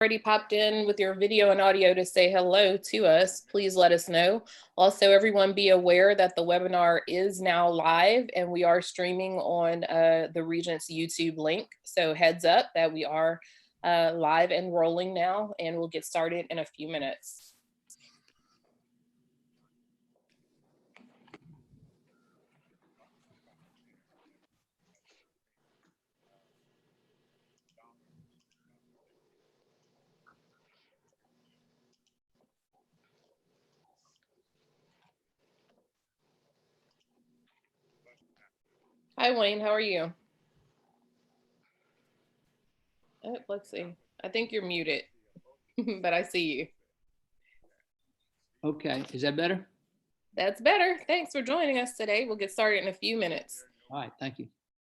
already popped in with your video and audio to say hello to us, please let us know. Also, everyone be aware that the webinar is now live and we are streaming on the Regent's YouTube link. So heads up that we are live and rolling now, and we'll get started in a few minutes. Hi, Wayne, how are you? Oh, let's see. I think you're muted, but I see you. Okay, is that better? That's better. Thanks for joining us today. We'll get started in a few minutes. All right, thank you.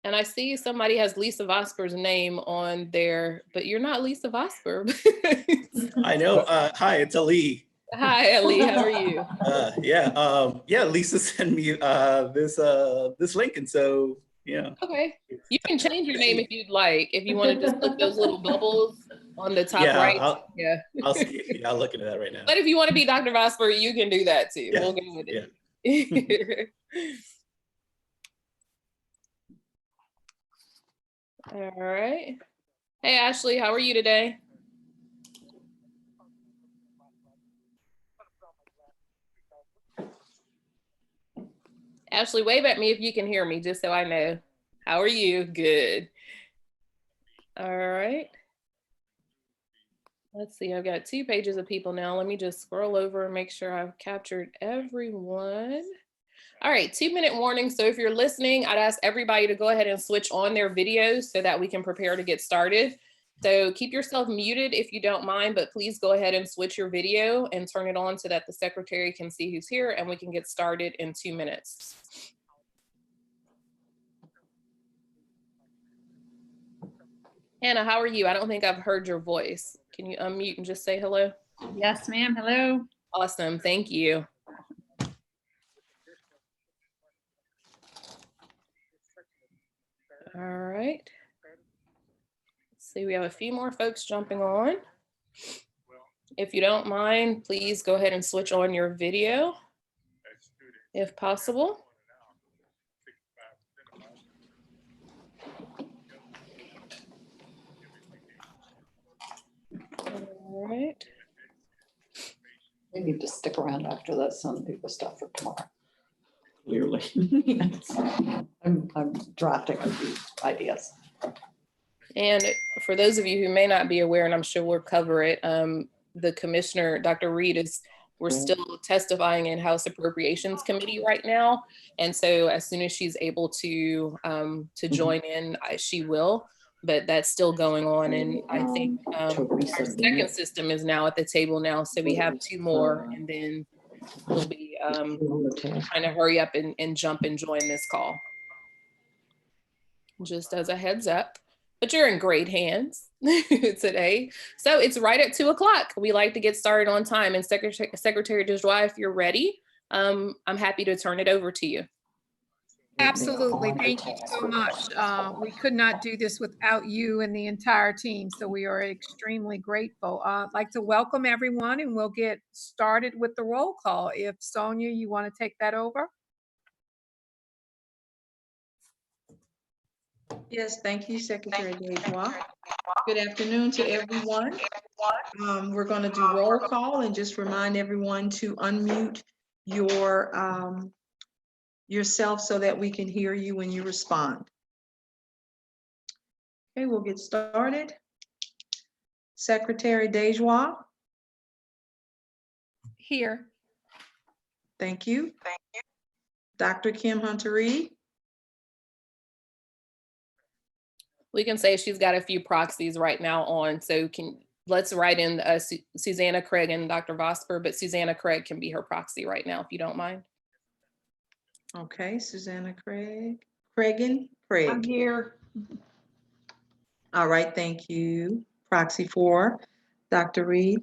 And I see somebody has Lisa Vosper's name on there, but you're not Lisa Vosper. I know. Hi, it's Ali. Hi, Ali. How are you? Yeah. Lisa sent me this link, and so yeah. Okay. You can change your name if you'd like. If you want to just click those little bubbles on the top right. I'll see. I'll look into that right now. But if you want to be Dr. Vosper, you can do that too. Yeah. We'll go with it. All right. Hey, Ashley, how are you today? Ashley, wave at me if you can hear me, just so I know. How are you? Good. All right. Let's see, I've got 2 pages of people now. Let me just scroll over and make sure I've captured everyone. All right, 2-minute warning. So if you're listening, I'd ask everybody to go ahead and switch on their videos so that we can prepare to get started. So keep yourself muted if you don't mind, but please go ahead and switch your video and turn it on so that the secretary can see who's here and we can get started in 2 minutes. Hannah, how are you? I don't think I've heard your voice. Can you unmute and just say hello? Yes, ma'am. Hello. Awesome. Thank you. All right. Let's see, we have a few more folks jumping on. If you don't mind, please go ahead and switch on your video if possible. All right. We need to stick around after this and do the stuff for tomorrow. Clearly. I'm drafting a few ideas. And for those of you who may not be aware, and I'm sure we'll cover it, the commissioner, Dr. Reed, we're still testifying in House Appropriations Committee right now. And so as soon as she's able to join in, she will. But that's still going on, and I think our second system is now at the table now, so we have 2 more, and then we'll be trying to hurry up and jump and join this call. Just as a heads up, but you're in great hands today. So it's right at 2 o'clock. We like to get started on time, and Secretary DeJoy, if you're ready, I'm happy to turn it over to you. Absolutely. Thank you so much. We could not do this without you and the entire team, so we are extremely grateful. I'd like to welcome everyone, and we'll get started with the roll call. If Sonia, you want to take that over? Yes, thank you, Secretary DeJoy. Good afternoon to everyone. We're going to do roll call, and just remind everyone to unmute yourself so that we can hear you when you respond. Okay, we'll get started. Secretary DeJoy. Here. Thank you. Dr. Kim Hunter-Reid. We can say she's got a few proxies right now on, so let's write in Susanna Craig and Dr. Vosper, but Susanna Craig can be her proxy right now, if you don't mind. Okay, Susanna Craig. I'm here. All right, thank you. Proxy for Dr. Reed.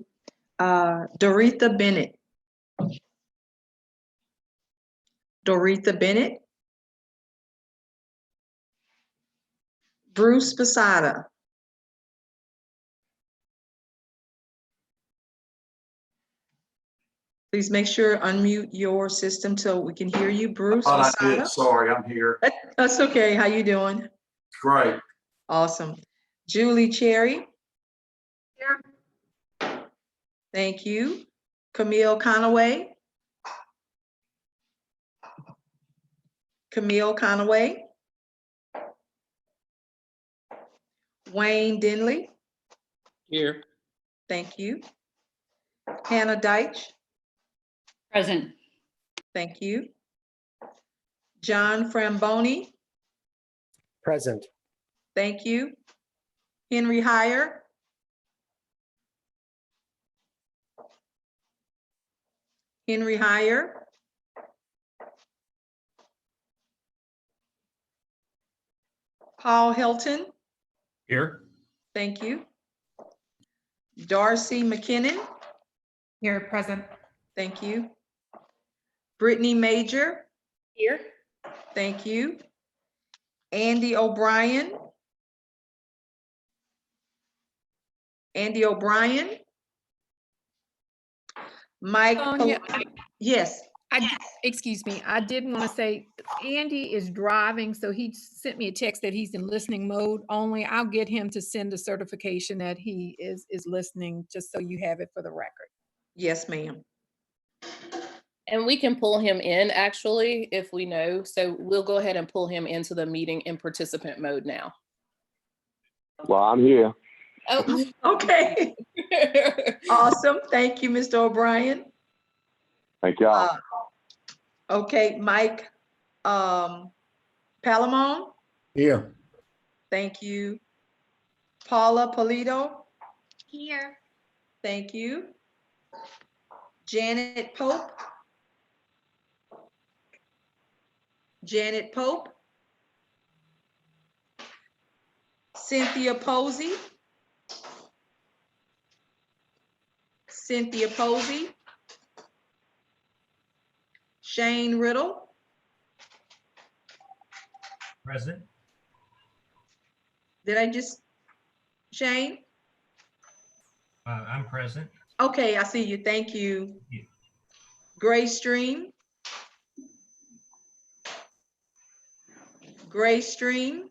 Doretha Bennett. Bruce Posada. Please make sure unmute your system so we can hear you. Bruce Thought I Masada. did. Sorry, I'm here. That's okay. How you doing? Great. Awesome. Julie Cherry. Here. Thank you. Camille Conaway. Camille Conaway. Wayne Denley. Here. Thank you. Hannah Deitch. Present. Thank you. John Framboni. Present. Thank you. Henry Heyer. Henry Heyer. Paul Hilton. Here. Thank you. Darcy McKinnon. Here, present. Thank you. Brittany Major. Here. Thank you. Andy O'Brien. Andy O'Brien. Mike. Sonia, Yes. excuse me, I did want to say Andy is driving, so he sent me a text that he's in listening mode only. I'll get him to send a certification that he is listening, just so you have it for the record. Yes, ma'am. And we can pull him in actually, if we know. So we'll go ahead and pull him into the meeting in participant mode now. Well, I'm here. Oh, Okay. Awesome. Thank you, Mr. O'Brien. Thank y'all. Okay, Mike Palamon. Here. Thank you. Paula Polito. Here. Thank you. Janet Pope. Janet Pope. Cynthia Posey. Cynthia Posey. Shane Riddle. Present. Did I just, Shane? I'm present. Okay, I see you. Thank you. Yeah. Grace Stream. Grace Stream.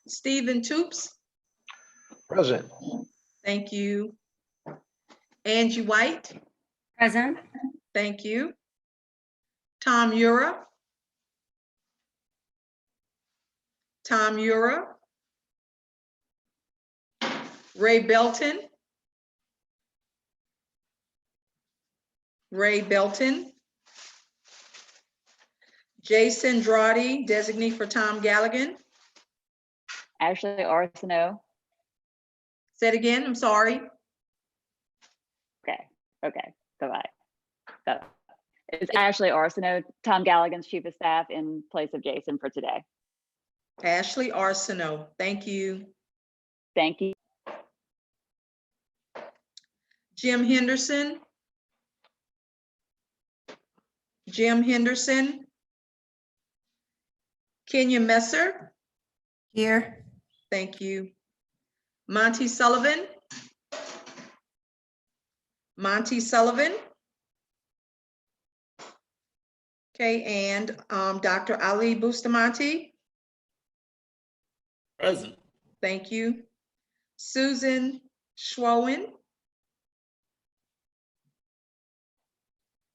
Stephen Toops. Present. Thank you. Angie White. Present. Thank you. Tom Ura. Tom Ura. Ray Belton. Ray Belton. Jason Drawdy, designee for Tom Galligan. Ashley Arsenault. Say it again, I'm sorry. Okay, bye-bye. It's Ashley Arsenault, Tom Galligan's chief of staff in place of Jason for today. Ashley Arsenault, thank you. Thank you. Jim Henderson. Jim Henderson. Kenya Messer. Here. Thank you. Monty Sullivan. Monty Sullivan. Okay, and Dr. Ali Bustamante. Present. Thank you. Susan Schwoen.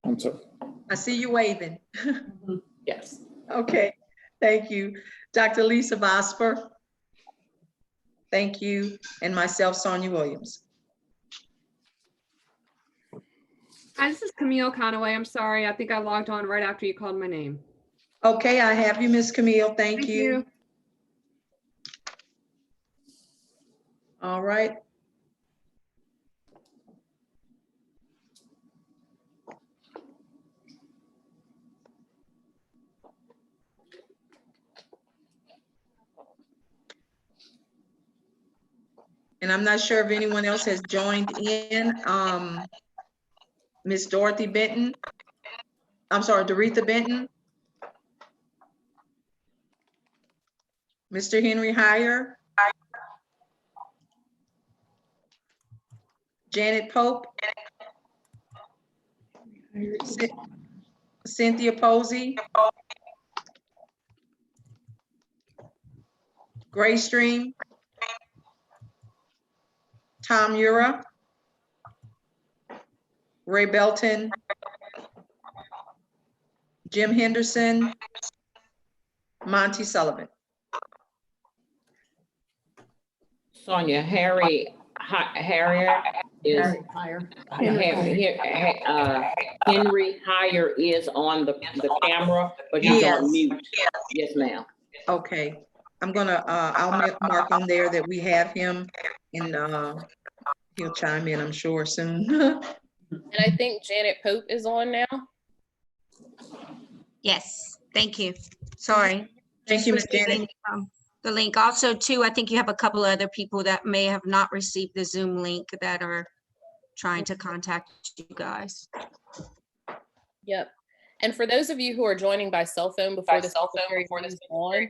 I'm sorry. I see you waving. yes. Okay, thank you. Dr. Lisa Vosper. Thank you. And myself, Sonia Williams. Hi, this is Camille Conaway. I'm sorry. I think I logged on right after you called my name. Okay, I have you, Miss Camille. Thank you. All right. And I'm not sure if anyone else has joined in. Miss Dorothy Benton. I'm sorry, Doretha Benton. Mr. Henry Heyer. Janet Pope. Cynthia Posey. Gray Stream. Tom Ura. Ray Belton. Jim Henderson. Monty Sullivan. Sonia, Harriet is, Henry Hire is on the camera, but he's on mute. Yes, ma'am. Okay, I'm gonna, I'll make mark on there that we have him and he'll chime in, I'm sure, soon. And I think Janet Pope is on now. Yes, thank you. Sorry. Thank you, Ms. Janet. Receiving, the link. Also, too, I think you have a couple other people that may have not received the Zoom link that are trying to contact you guys. Yep. And for those of you who are joining by cell phone before the secretary is on, you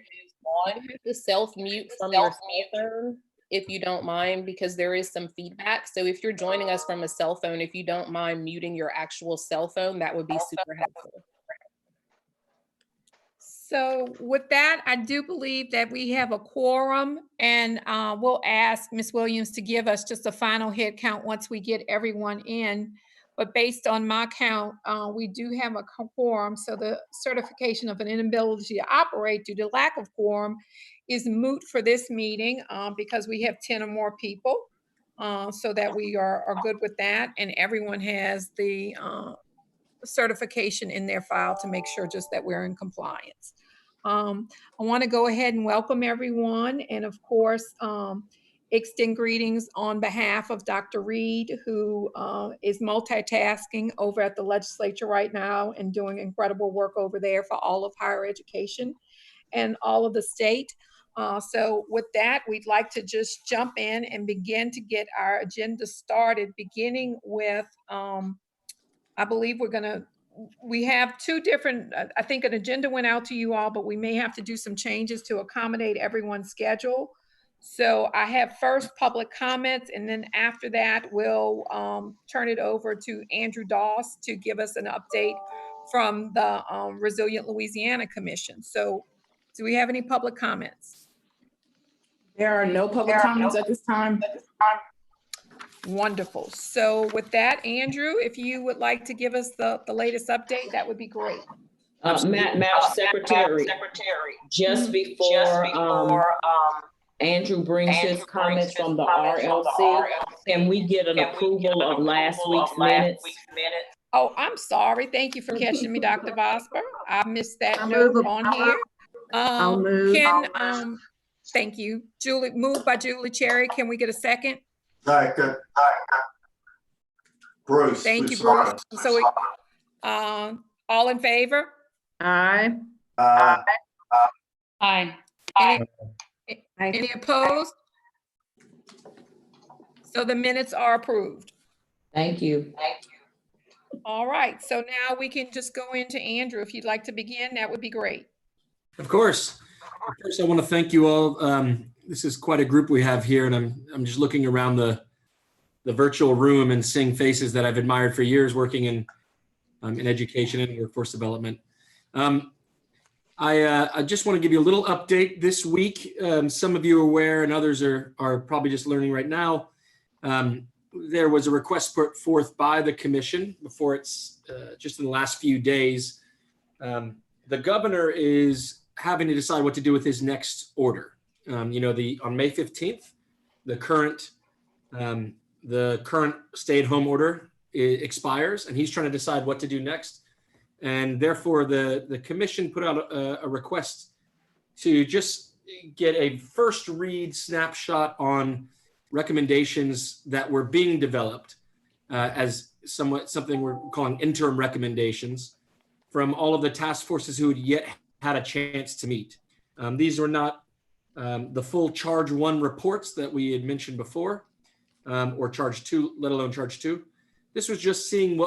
have to self-mute from your cell phone if you don't mind, because there is some feedback. So if you're joining us from a cell phone, if you don't mind muting your actual cell phone, that would be super helpful. So with that, I do believe that we have a quorum, and we'll ask Ms. Williams to give us just a final head count once we get everyone in. But based on my count, we do have a quorum. So the certification of an inability to operate due to lack of quorum is moot for this meeting because we have 10 or more people, so that we are good with that. And everyone has the certification in their file to make sure just that we're in compliance. I want to go ahead and welcome everyone, and of course extend greetings on behalf of Dr. Reed, who is multitasking over at the legislature right now and doing incredible work over there for all of higher education and all of the state. So with that, we'd like to just jump in and begin to get our agenda started, beginning with I believe we have two different, I think an agenda went out to you all, but we may have to do some changes to accommodate everyone's schedule. So I have first public comments, and then after that, we'll turn it over to Andrew Doss to give us an update from the Resilient Louisiana Commission. So do we have any public comments? There are no public comments at this time. Wonderful. So with that, Andrew, if you would like to give us the latest update, that would be great. Madam Secretary, just before Andrew brings his comments from the RLC, can we get an approval of last week's minutes? Oh, I'm sorry. Thank you for catching me, Dr. Vosper. I missed that note on here. I'll move. Thank you. Julie, moved by Julie Cherry. Can we get a second? Second. Bruce. Thank you, Bruce. So all in favor? Aye. Aye. Any opposed? So the minutes are approved. Thank you. All right, so now we can just go into Andrew. If you'd like to begin, that would be great. Of course. First, I want to thank you all. This is quite a group we have here, and I'm just looking around the virtual room and seeing faces that I've admired for years working in education and workforce development. I just want to give you a little update this week. Some of you are aware, and others are probably just learning right now. There was a request put forth by the commission before it's just in the last few days. The governor is having to decide what to do with his next order. On May 15th, the current stay-at-home order expires, and he's trying to decide what to do next. And therefore, the commission put out a request to just get a first read snapshot on recommendations that were being developed as something we're calling interim recommendations from all of the task forces who had yet had a chance to meet. These were not the full charge 1 reports that we had mentioned before, or charge 2, let alone charge 2. This was just seeing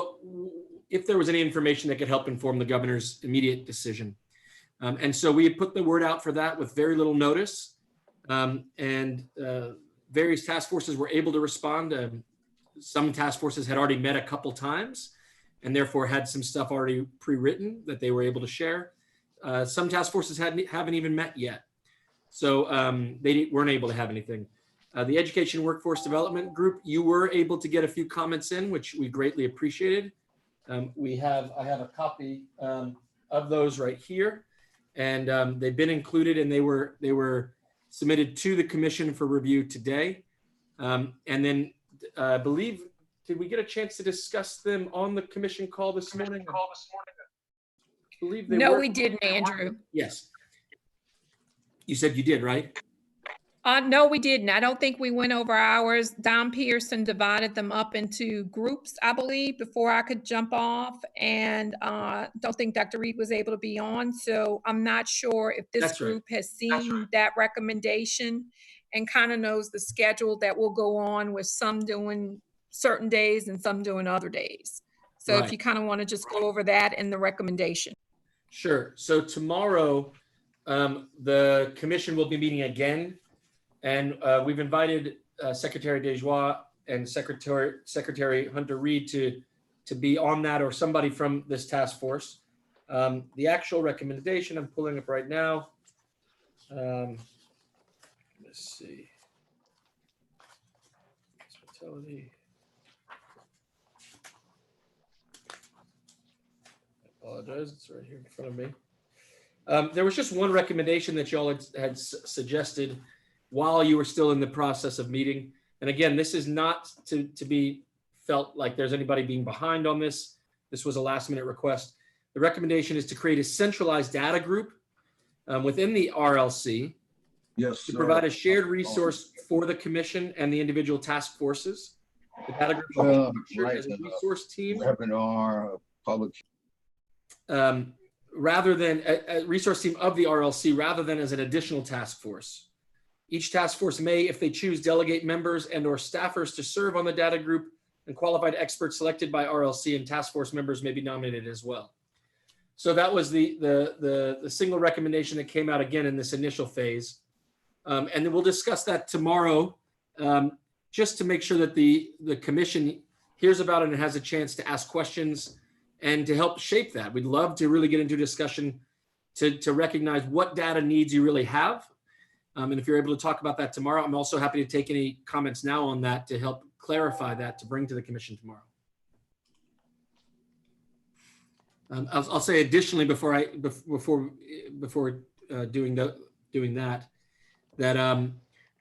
if there was any information that could help inform the governor's immediate decision. And so we had put the word out for that with very little notice, and various task forces were able to respond. Some task forces had already met a couple times, and therefore had some stuff already pre-written that they were able to share. Some task forces haven't even met yet. So they weren't able to have anything. The Education Workforce Development Group, you were able to get a few comments in, which we greatly appreciated. I have a copy of those right here, and they've been included, and they were submitted to the commission for review today. And then I believe, did we get a chance to discuss them on the commission call this morning? I believe they No, were. we didn't, Andrew. Yes. You said you did, right? No, we didn't. I don't think we went over ours. Don Pearson divided them up into groups, I believe, before I could jump off. And don't think Dr. Reed was able to be on. So I'm not sure if this That's right. group has seen that recommendation and kind of knows the schedule that will go on, with some doing certain days and some doing other days. So Right. if you kind of want to just go over that and the recommendation. Sure. So tomorrow, the commission will be meeting again, and we've invited Secretary DeJoy and Secretary Hunter Reed to be on that, or somebody from this task force. The actual recommendation I'm pulling up right now. Let's see. Hospitality. I apologize, it's right here in front of me. There was just one recommendation that y'all had suggested while you were still in the process of meeting. And again, this is not to be felt like there's anybody being behind on this. This was a last minute request. The recommendation is to create a centralized data group within the RLC. Yes, to sir. provide a shared resource for the commission and the individual task forces. The data group should be structured as a resource team. Webinar, public. Rather than a resource team of the RLC, rather than as an additional task force. Each task force may, if they choose, delegate members and or staffers to serve on the data group, and qualified experts selected by RLC and task force members may be nominated as well. So that was the single recommendation that came out again in this initial phase. And then we'll discuss that tomorrow, just to make sure that the commission hears about it and has a chance to ask questions and to help shape that. We'd love to really get into a discussion to recognize what data needs you really have. And if you're able to talk about that tomorrow, I'm also happy to take any comments now on that to help clarify that to bring to the commission tomorrow. I'll say additionally before doing that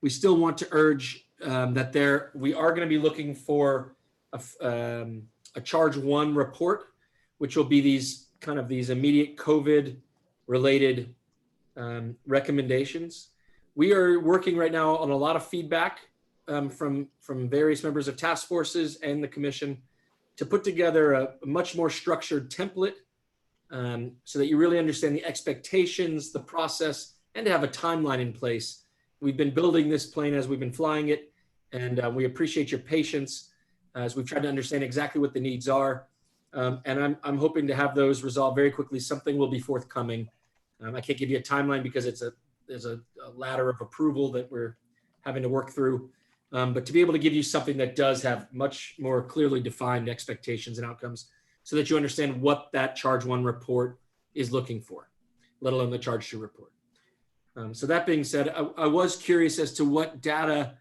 we still want to urge that we are going to be looking for a charge one report, which will be these immediate COVID related recommendations. We are working right now on a lot of feedback from various members of task forces and the commission to put together a much more structured template so that you really understand the expectations, the process, and to have a timeline in place. We've been building this plane as we've been flying it, and we appreciate your patience as we've tried to understand exactly what the needs are. And I'm hoping to have those resolved very quickly. Something will be forthcoming. I can't give you a timeline because there's a ladder of approval that we're having to work through. But to be able to give you something that does have much more clearly defined expectations and outcomes so that you understand what that charge one report is looking for, let alone the charge two report. So that being said, I was curious as to what data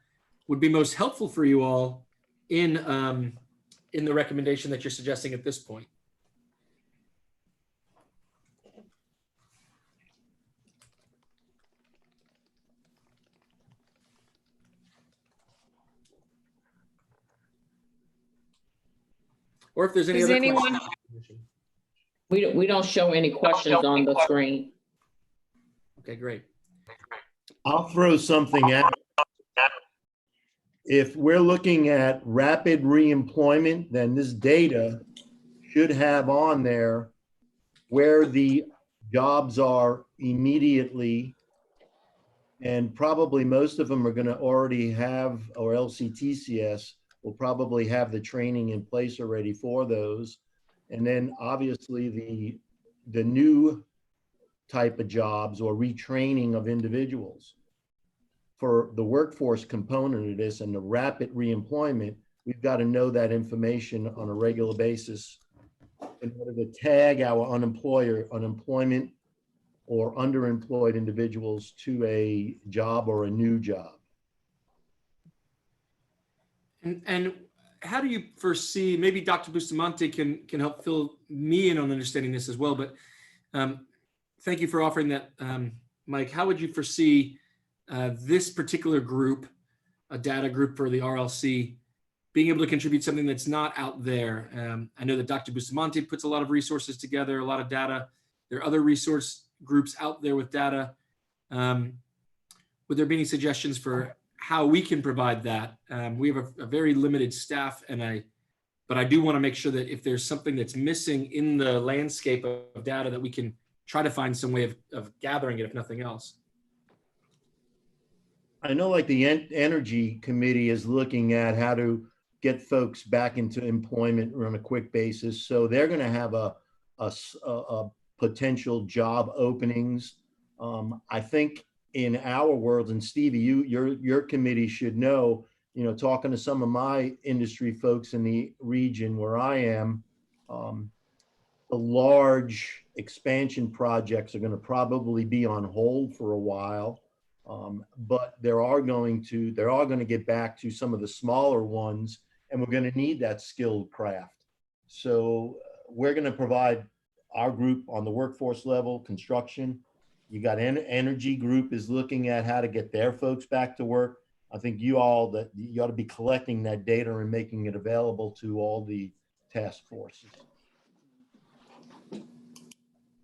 would be most helpful for you all in the recommendation that you're suggesting at this point. Or if there's any other questions. We don't show any questions on the screen. Okay, great. I'll throw something out. If we're looking at rapid reemployment, then this data should have on there where the jobs are immediately, and probably most of them are going to already have, or LCTCS will probably have the training in place already for those. And then obviously the new type of jobs or retraining of individuals. For the workforce component of this and the rapid reemployment, we've got to know that information on a regular basis in order to tag our unemployment or underemployed individuals to a job or a new job. And how do you foresee, maybe Dr. Bustamante can help fill me in on understanding this as well, but thank you for offering that, Mike. How would you foresee this particular group, a data group for the RLC, being able to contribute something that's not out there? I know that Dr. Bustamante puts a lot of resources together, a lot of data. There are other resource groups out there with data. Would there be any suggestions for how we can provide that? We have a very limited staff, but I do want to make sure that if there's something that's missing in the landscape of data, that we can try to find some way of gathering it, if nothing else. I know like the Energy Committee is looking at how to get folks back into employment on a quick basis. So they're going to have a potential job openings. I think in our world, and Stevie, your committee should know, talking to some of my industry folks in the region where I am, the large expansion projects are going to probably be on hold for a while. But they're all going to get back to some of the smaller ones, and we're going to need that skilled craft. So we're going to provide our group on the workforce level, construction. You got Energy Group is looking at how to get their folks back to work. I think you ought to be collecting that data and making it available to all the task forces.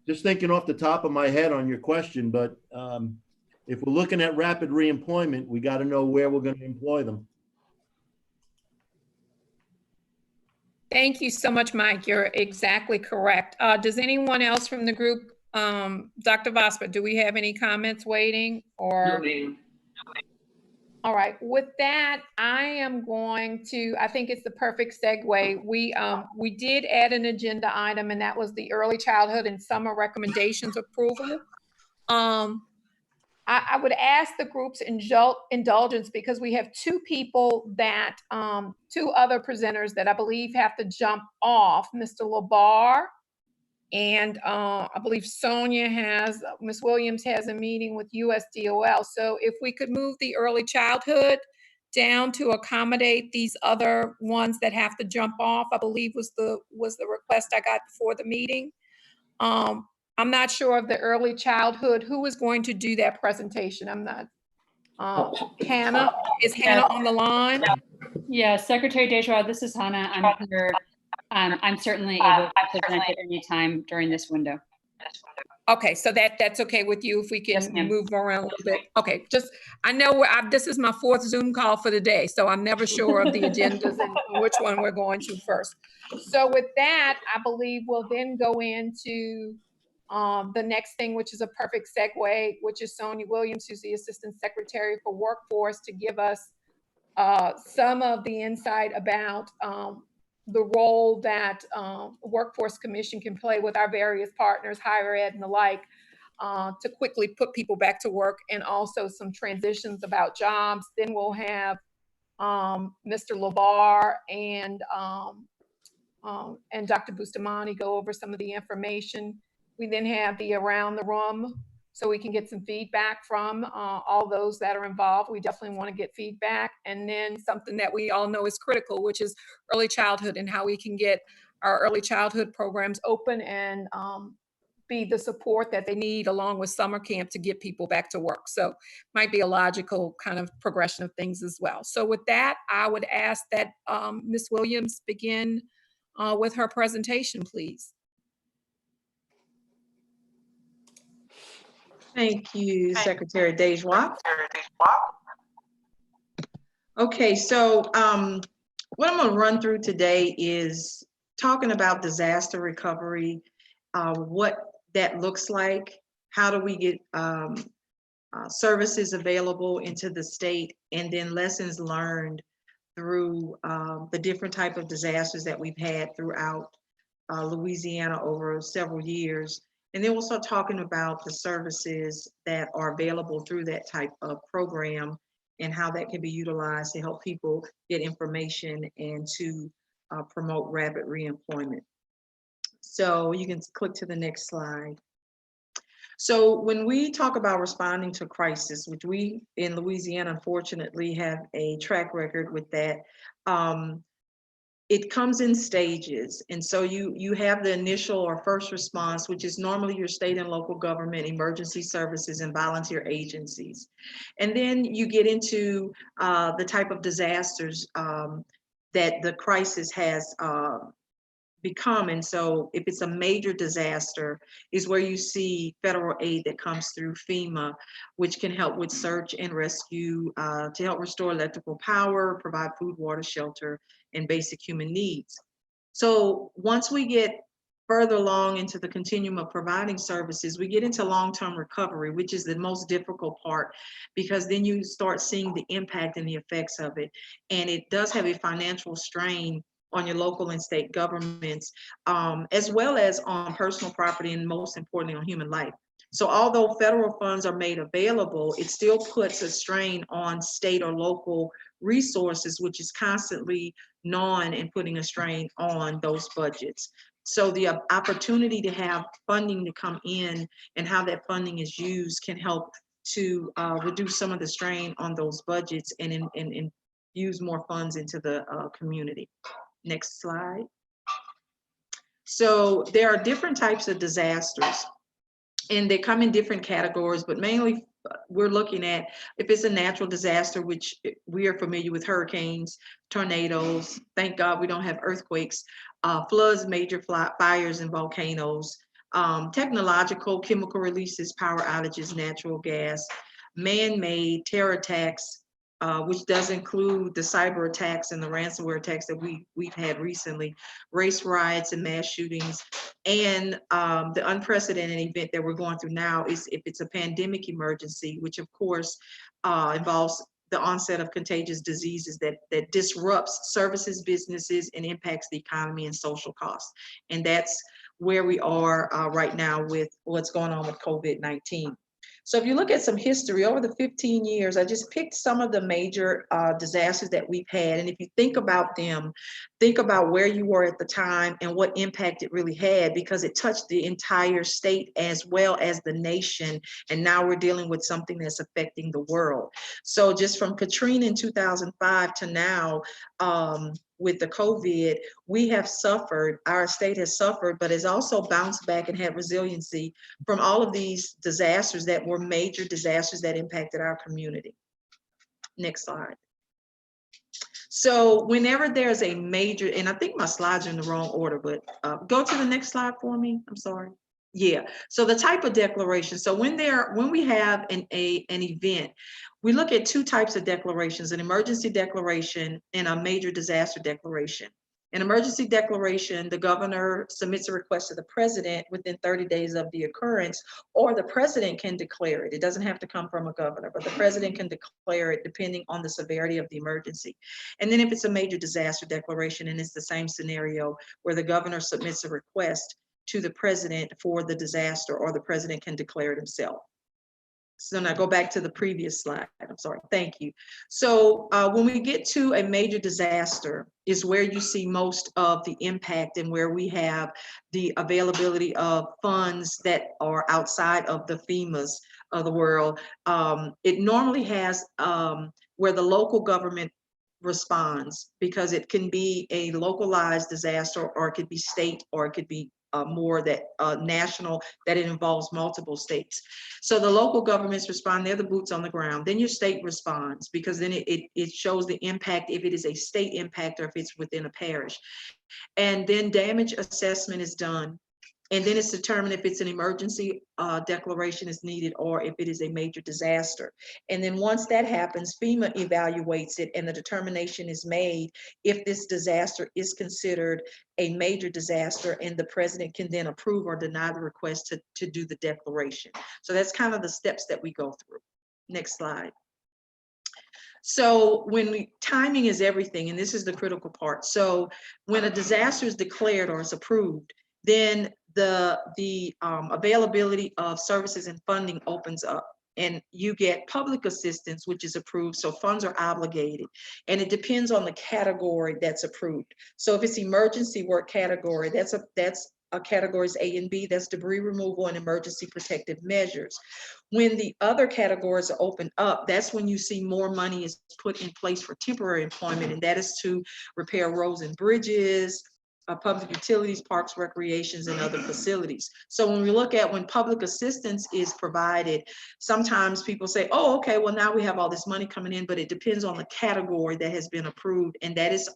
Just thinking off the top of my head on your question, but if we're looking at rapid reemployment, we got to know where we're going to employ them. Thank you so much, Mike. You're exactly correct. Does anyone else from the group, Dr. Vosper, do we have any comments waiting or? No, all right, with that, I am going to, I think it's the perfect segue. We did add an agenda item, and that was the early childhood and summer recommendations approval. I would ask the group's indulgence because we have two people that, two other presenters that I believe have to jump off, Mr. LaBar, and I believe Ms. Williams has a meeting with USDOL. So if we could move the early childhood down to accommodate these other ones that have to jump off, I believe was the request I got before the meeting. I'm not sure of the early childhood. Who is going to do that presentation? I'm not. Hannah, is Hannah on the line? Yeah, Secretary Dejois, this is Hannah. I'm here. I'm certainly able to present at any time during this window. Okay, so that's okay with you if we can move around a little bit. Okay, I know this is my fourth Zoom call for the day, so I'm never sure of the agendas and which one we're going to first. So with that, I believe we'll then go into the next thing, which is a perfect segue, which is Sonia Williams, who's the Assistant Secretary for Workforce, to give us some of the insight about the role that Workforce Commission can play with our various partners, higher ed and the like, to quickly put people back to work, and also some transitions about jobs. Then we'll have Mr. LaBar and Dr. Bustamante go over some of the information. We then have the around the room, so we can get some feedback from all those that are involved. We definitely want to get feedback. And then something that we all know is critical, which is early childhood and how we can get our early childhood programs open and be the support that they need along with summer camp to get people back to work. So might be a logical kind of progression of things as well. So with that, I would ask that Ms. Williams begin with her presentation, please. Thank you, Secretary Dejois. Okay, so what I'm going to run through today is talking about disaster recovery, what that looks like, how do we get services available into the state, and then lessons learned through the different type of disasters that we've had throughout Louisiana over several years. And then we'll start talking about the services that are available through that type of program and how that can be utilized to help people get information and to promote rapid reemployment. So you can click to the next slide. So when we talk about responding to crisis, which we in Louisiana, unfortunately, have a track record with that, it comes in stages. And so you have the initial or first response, which is normally your state and local government, emergency services, and volunteer agencies. And then you get into the type of disasters that the crisis has become. And so if it's a major disaster is where you see federal aid that comes through FEMA, which can help with search and rescue, to help restore electrical power, provide food, water, shelter, and basic human needs. So once we get further along into the continuum of providing services, we get into long-term recovery, which is the most difficult part, because then you start seeing the impact and the effects of it. And it does have a financial strain on your local and state governments, as well as on personal property, and most importantly on human life. So although federal funds are made available, it still puts a strain on state or local resources, which is constantly gnawing and putting a strain on those budgets. So the opportunity to have funding to come in and how that funding is used can help to reduce some of the strain on those budgets and use more funds into the community. Next slide. So there are different types of disasters, and they come in different categories, but mainly we're looking at if it's a natural disaster, which we are familiar with: hurricanes, tornadoes. Thank God we don't have earthquakes, floods, major fires, and volcanoes. Technological, chemical releases, power outages, natural gas, man-made, terror attacks, which does include the cyber attacks and the ransomware attacks that we've had recently, race riots and mass shootings, and the unprecedented event that we're going through now is if it's a pandemic emergency, which of course involves the onset of contagious diseases that disrupts services, businesses, and impacts the economy and social costs. And that's where we are right now with what's going on with COVID-19. So if you look at some history over the 15 years, I just picked some of the major disasters that we've had. And if you think about them, think about where you were at the time and what impact it really had, because it touched the entire state as well as the nation. And now we're dealing with something that's affecting the world. So just from Katrina in 2005 to now, with the COVID, we have suffered, our state has suffered, but has also bounced back and had resiliency from all of these disasters that were major disasters that impacted our community. Next slide. So whenever there's a major, and I think my slides are in the wrong order, but go to the next slide for me, I'm sorry. Yeah, so the type of declaration. So when we have an event, we look at two types of declarations: an emergency declaration and a major disaster declaration. An emergency declaration, the governor submits a request to the president within 30 days of the occurrence, or the president can declare it. It doesn't have to come from a governor, but the president can declare it depending on the severity of the emergency. And then if it's a major disaster declaration, and it's the same scenario where the governor submits a request to the president for the disaster, or the president can declare it himself. So now go back to the previous slide. I'm sorry, thank you. So when we get to a major disaster is where you see most of the impact and where we have the availability of funds that are outside of the FEMAs of the world. It normally has where the local government responds, because it can be a localized disaster, or it could be state, or it could be more that national, that it involves multiple states. So the local governments respond, they're the boots on the ground. Then your state responds, because then it shows the impact, if it is a state impact or if it's within a parish. And then damage assessment is done. And then it's determined if it's an emergency declaration is needed, or if it is a major disaster. And then once that happens, FEMA evaluates it, and the determination is made if this disaster is considered a major disaster, and the president can then approve or deny the request to do the declaration. So that's kind of the steps that we go through. Next slide. So timing is everything, and this is the critical part. So when a disaster is declared or is approved, then the availability of services and funding opens up, and you get public assistance, which is approved. So funds are obligated, and it depends on the category that's approved. So if it's emergency work category, that's categories A and B, that's debris removal and emergency protective measures. When the other categories are opened up, that's when you see more money is put in place for temporary employment, and that is to repair roads and bridges, public utilities, parks, recreations, and other facilities. So when we look at when public assistance is provided, sometimes people say, oh, okay, well, now we have all this money coming in, but it depends on the category that has been approved, and that is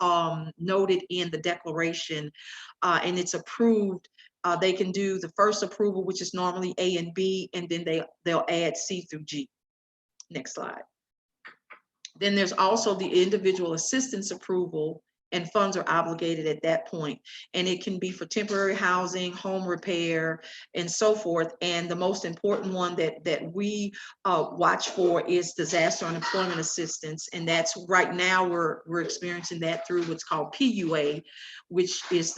noted in the declaration, and it's approved. They can do the first approval, which is normally A and B, and then they'll add C through G. Next slide. Then there's also the individual assistance approval, and funds are obligated at that point. And it can be for temporary housing, home repair, and so forth. And the most important one that we watch for is disaster unemployment assistance. And that's right now we're experiencing that through what's called PUA, which is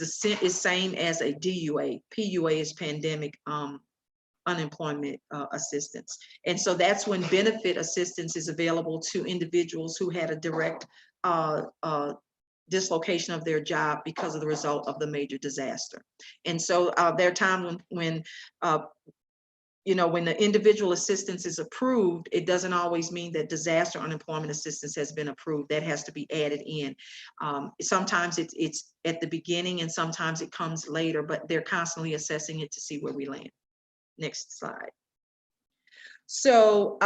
same as a DUA. PUA is pandemic unemployment assistance. And so that's when benefit assistance is available to individuals who had a direct dislocation of their job because of the result of the major disaster. And so there are times when the individual assistance is approved, it doesn't always mean that disaster unemployment assistance has been approved. That has to be added in. Sometimes it's at the beginning and sometimes it comes later, but they're constantly assessing it to see where we land. Next slide. So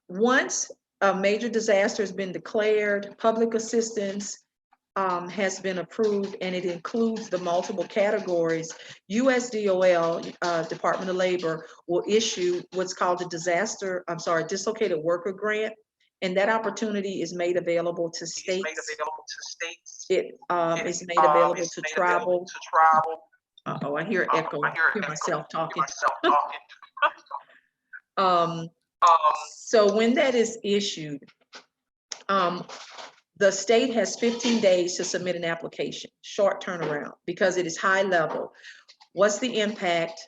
once a major disaster has been declared, public assistance has been approved, and it includes the multiple categories. USDOL, Department of Labor, will issue what's called the Dislocated Worker Grant, and that opportunity is made available to states. It is made available to tribal. Uh-oh, I hear echo. I hear myself talking. So when that is issued, the state has 15 days to submit an application, short turnaround, because it is high level. What's the impact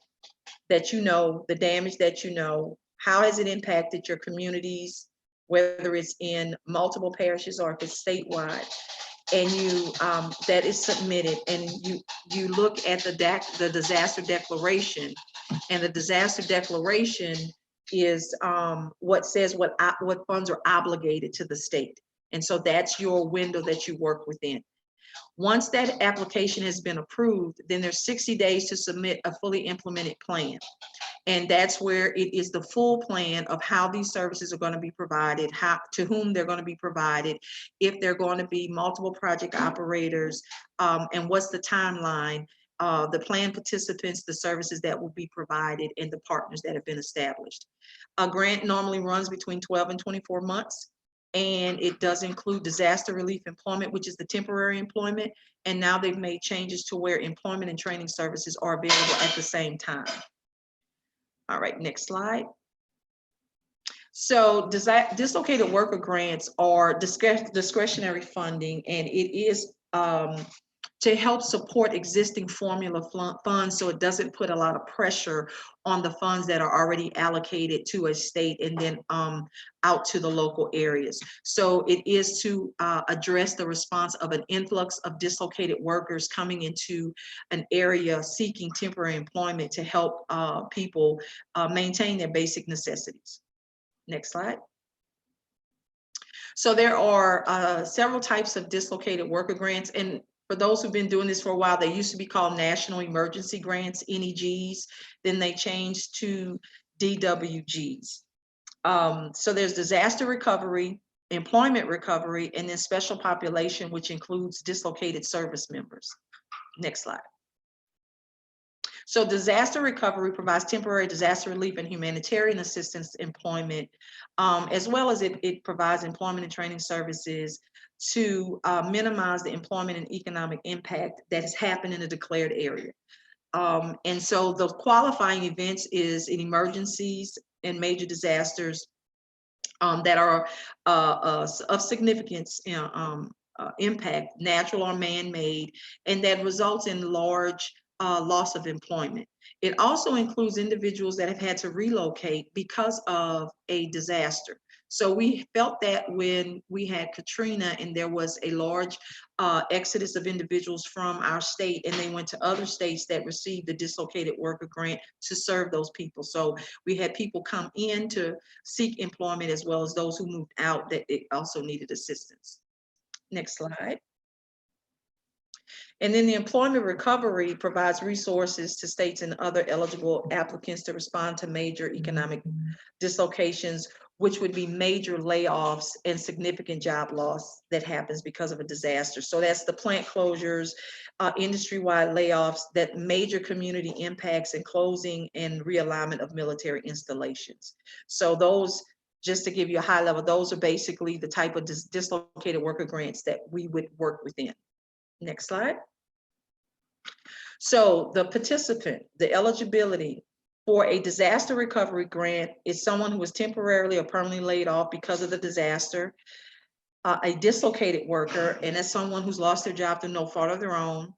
that you know, the damage that you know, how has it impacted your communities, whether it's in multiple parishes or if it's statewide, and you that is submitted, and you look at the disaster declaration, and the disaster declaration is what says what funds are obligated to the state. And so that's your window that you work within. Once that application has been approved, then there's 60 days to submit a fully implemented plan. And that's where it is the full plan of how these services are going to be provided, to whom they're going to be provided, if they're going to be multiple project operators, and what's the timeline, the plan participants, the services that will be provided, and the partners that have been established. A grant normally runs between 12 and 24 months. And it does include disaster relief employment, which is the temporary employment. And now they've made changes to where employment and training services are available at the same time. All right, next slide. So dislocated worker grants are discretionary funding, and it is to help support existing formula funds, so it doesn't put a lot of pressure on the funds that are already allocated to a state and then out to the local areas. So it is to address the response of an influx of dislocated workers coming into an area seeking temporary employment to help people maintain their basic necessities. Next slide. So there are several types of dislocated worker grants, and for those who've been doing this for a while, they used to be called National Emergency Grants, NEGs. Then they changed to DWGs. So there's disaster recovery, employment recovery, and then special population, which includes dislocated service members. Next slide. So disaster recovery provides temporary disaster relief and humanitarian assistance employment, as well as it provides employment and training services to minimize the employment and economic impact that has happened in a declared area. And so the qualifying events is in emergencies and major disasters that are of significance, impact, natural or man-made, and that results in large loss of employment. It also includes individuals that have had to relocate because of a disaster. So we felt that when we had Katrina and there was a large exodus of individuals from our state, and they went to other states that received the dislocated worker grant to serve those people. So we had people come in to seek employment, as well as those who moved out that they also needed assistance. Next slide. And then the employment recovery provides resources to states and other eligible applicants to respond to major economic dislocations, which would be major layoffs and significant job loss that happens because of a disaster. So that's the plant closures, industry-wide layoffs, that major community impacts, and closing and realignment of military installations. So those, just to give you a high level, those are basically the type of dislocated worker grants that we would work within. Next slide. So the participant, the eligibility for a disaster recovery grant is someone who was temporarily or permanently laid off because of the disaster, a dislocated worker, and that's someone who's lost their job through no fault of their own,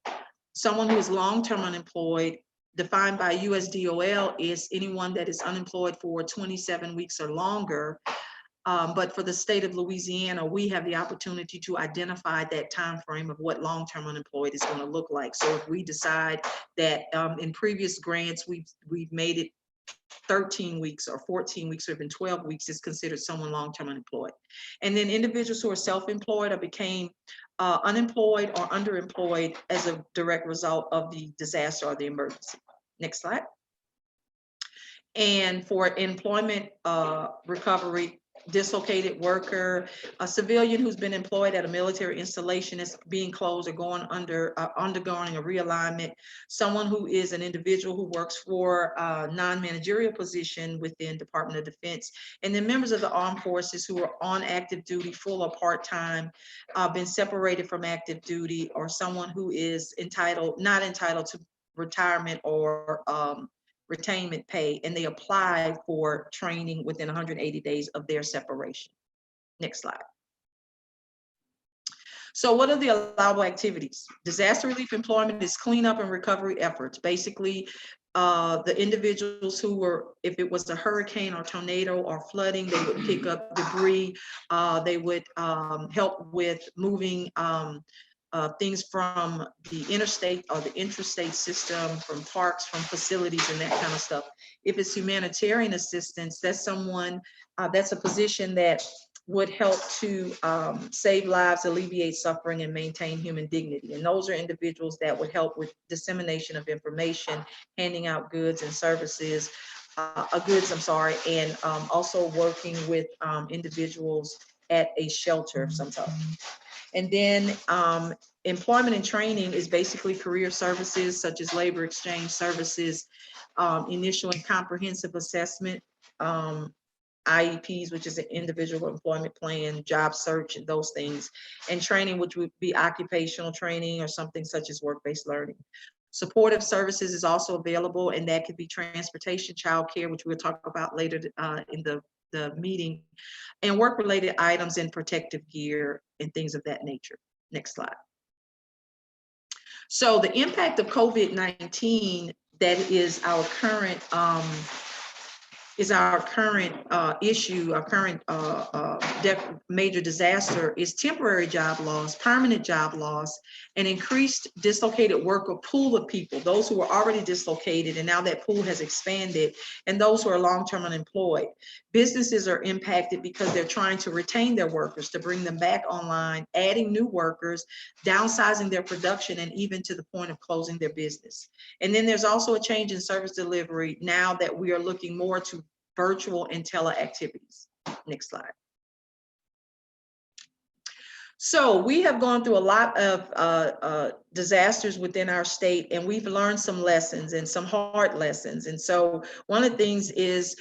someone who is long-term unemployed, defined by USDOL is anyone that is unemployed for 27 weeks or longer. But for the state of Louisiana, we have the opportunity to identify that time frame of what long-term unemployed is going to look like. So if we decide that in previous grants we've made it 13 weeks or 14 weeks or even 12 weeks, is considered someone long-term unemployed. And then individuals who are self-employed or became unemployed or underemployed as a direct result of the disaster or the emergency. Next slide. And for employment recovery, dislocated worker, a civilian who's been employed at a military installation is being closed or going undergoing a realignment, someone who is an individual who works for a non-managerial position within Department of Defense, and then members of the armed forces who are on active duty, full or part-time, been separated from active duty, or someone who is not entitled to retirement or retainment pay, and they apply for training within 180 days of their separation. Next slide. So what are the allowable activities? Disaster relief employment is cleanup and recovery efforts. Basically, the individuals who were, if it was a hurricane or tornado or flooding, they would pick up debris. They would help with moving things from the interstate or the intrastate system, from parks, from facilities, and that kind of stuff. If it's humanitarian assistance, that's someone, that's a position that would help to save lives, alleviate suffering, and maintain human dignity. And those are individuals that would help with dissemination of information, handing out goods and services, and also working with individuals at a shelter of some type. And then employment and training is basically career services such as labor exchange services, initial and comprehensive assessment, IEPs, which is an individual employment plan, job search, and those things, and training, which would be occupational training or something such as work-based learning. Supportive services is also available, and that could be transportation, childcare, which we'll talk about later in the meeting, and work-related items and protective gear and things of that nature. Next slide. So the impact of COVID-19, that is our current issue, our current major disaster, is temporary job loss, permanent job loss, and increased dislocated worker pool of people, those who are already dislocated, and now that pool has expanded, and those who are long-term unemployed. Businesses are impacted because they're trying to retain their workers, to bring them back online, adding new workers, downsizing their production, and even to the point of closing their business. And then there's also a change in service delivery now that we are looking more to virtual and tele-activities. Next slide. So we have gone through a lot of disasters within our state, and we've learned some lessons and some hard lessons. And so one of the things is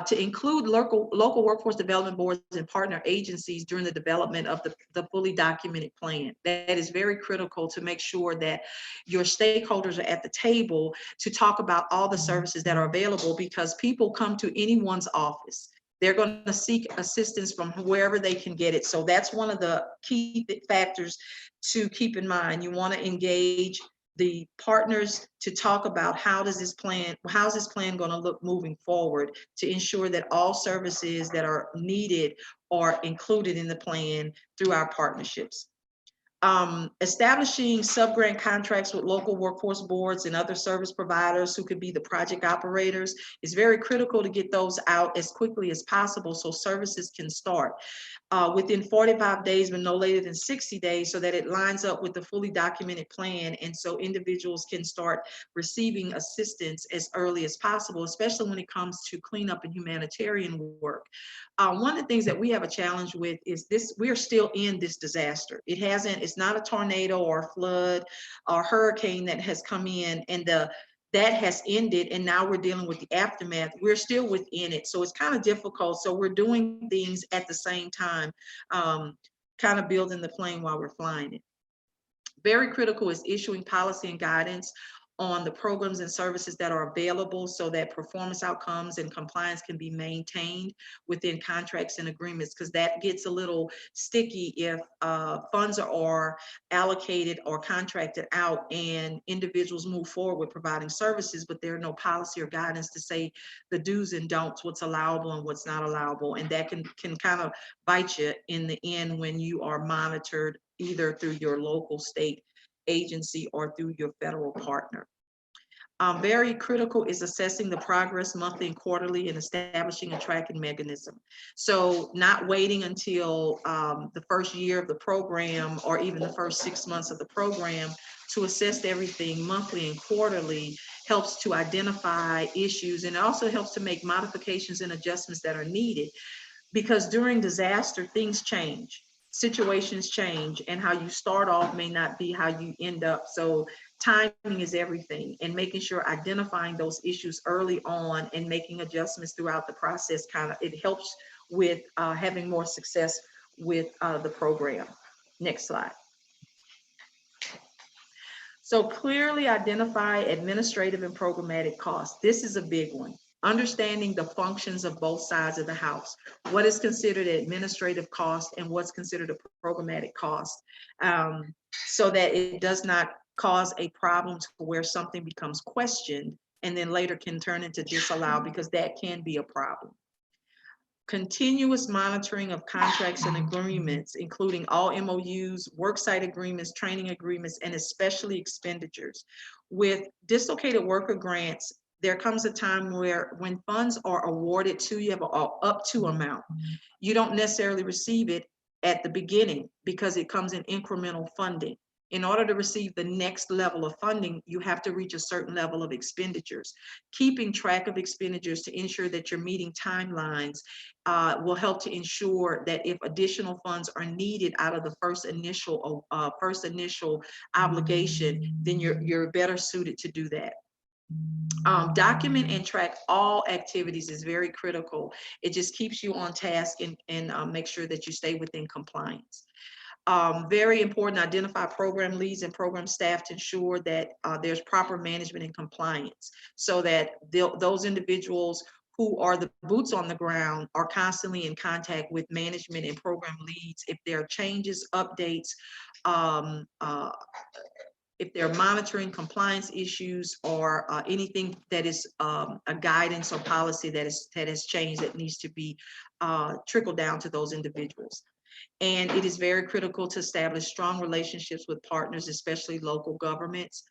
to include local workforce development boards and partner agencies during the development of the fully documented plan. That is very critical to make sure that your stakeholders are at the table to talk about all the services that are available, because people come to anyone's office. They're going to seek assistance from wherever they can get it. So that's one of the key factors to keep in mind. You want to engage the partners to talk about how's this plan going to look moving forward to ensure that all services that are needed are included in the plan through our partnerships. Establishing sub-grant contracts with local workforce boards and other service providers who could be the project operators is very critical to get those out as quickly as possible so services can start within 45 days, but no later than 60 days, so that it lines up with the fully documented plan. And so individuals can start receiving assistance as early as possible, especially when it comes to cleanup and humanitarian work. One of the things that we have a challenge with is this: we're still in this disaster. It's not a tornado or a flood or hurricane that has come in and that has ended, and now we're dealing with the aftermath. We're still within it, so it's kind of difficult. So we're doing things at the same time, kind of building the plane while we're flying it. Very critical is issuing policy and guidance on the programs and services that are available so that performance outcomes and compliance can be maintained within contracts and agreements, because that gets a little sticky if funds are allocated or contracted out and individuals move forward with providing services, but there are no policy or guidance to say the do's and don'ts, what's allowable and what's not allowable. And that can kind of bite you in the end when you are monitored either through your local state agency or through your federal partner. Very critical is assessing the progress monthly and quarterly and establishing a tracking mechanism. So not waiting until the first year of the program or even the first 6 months of the program to assess everything monthly and quarterly helps to identify issues, and it also helps to make modifications and adjustments that are needed, because during disaster things change. Situations change, and how you start off may not be how you end up. So timing is everything, and making sure identifying those issues early on and making adjustments throughout the process it helps with having more success with the program. Next slide. So clearly identify administrative and programmatic costs. This is a big one. Understanding the functions of both sides of the house, what is considered an administrative cost and what's considered a programmatic cost, so that it does not cause a problem to where something becomes questioned and then later can turn into disallowed, because that can be a problem. Continuous monitoring of contracts and agreements, including all MOUs, worksite agreements, training agreements, and especially expenditures. With dislocated worker grants, there comes a time where when funds are awarded to you, have an up to amount, you don't necessarily receive it at the beginning because it comes in incremental funding. In order to receive the next level of funding, you have to reach a certain level of expenditures. Keeping track of expenditures to ensure that you're meeting timelines will help to ensure that if additional funds are needed out of the first initial obligation, then you're better suited to do that. Document and track all activities is very critical. It just keeps you on task and make sure that you stay within compliance. Very important, identify program leads and program staff to ensure that there's proper management and compliance, so that those individuals who are the boots on the ground are constantly in contact with management and program leads. If there are changes, updates, if they're monitoring compliance issues or anything that is a guidance or policy that has changed that needs to be trickled down to those individuals. And it is very critical to establish strong relationships with partners, especially local governments.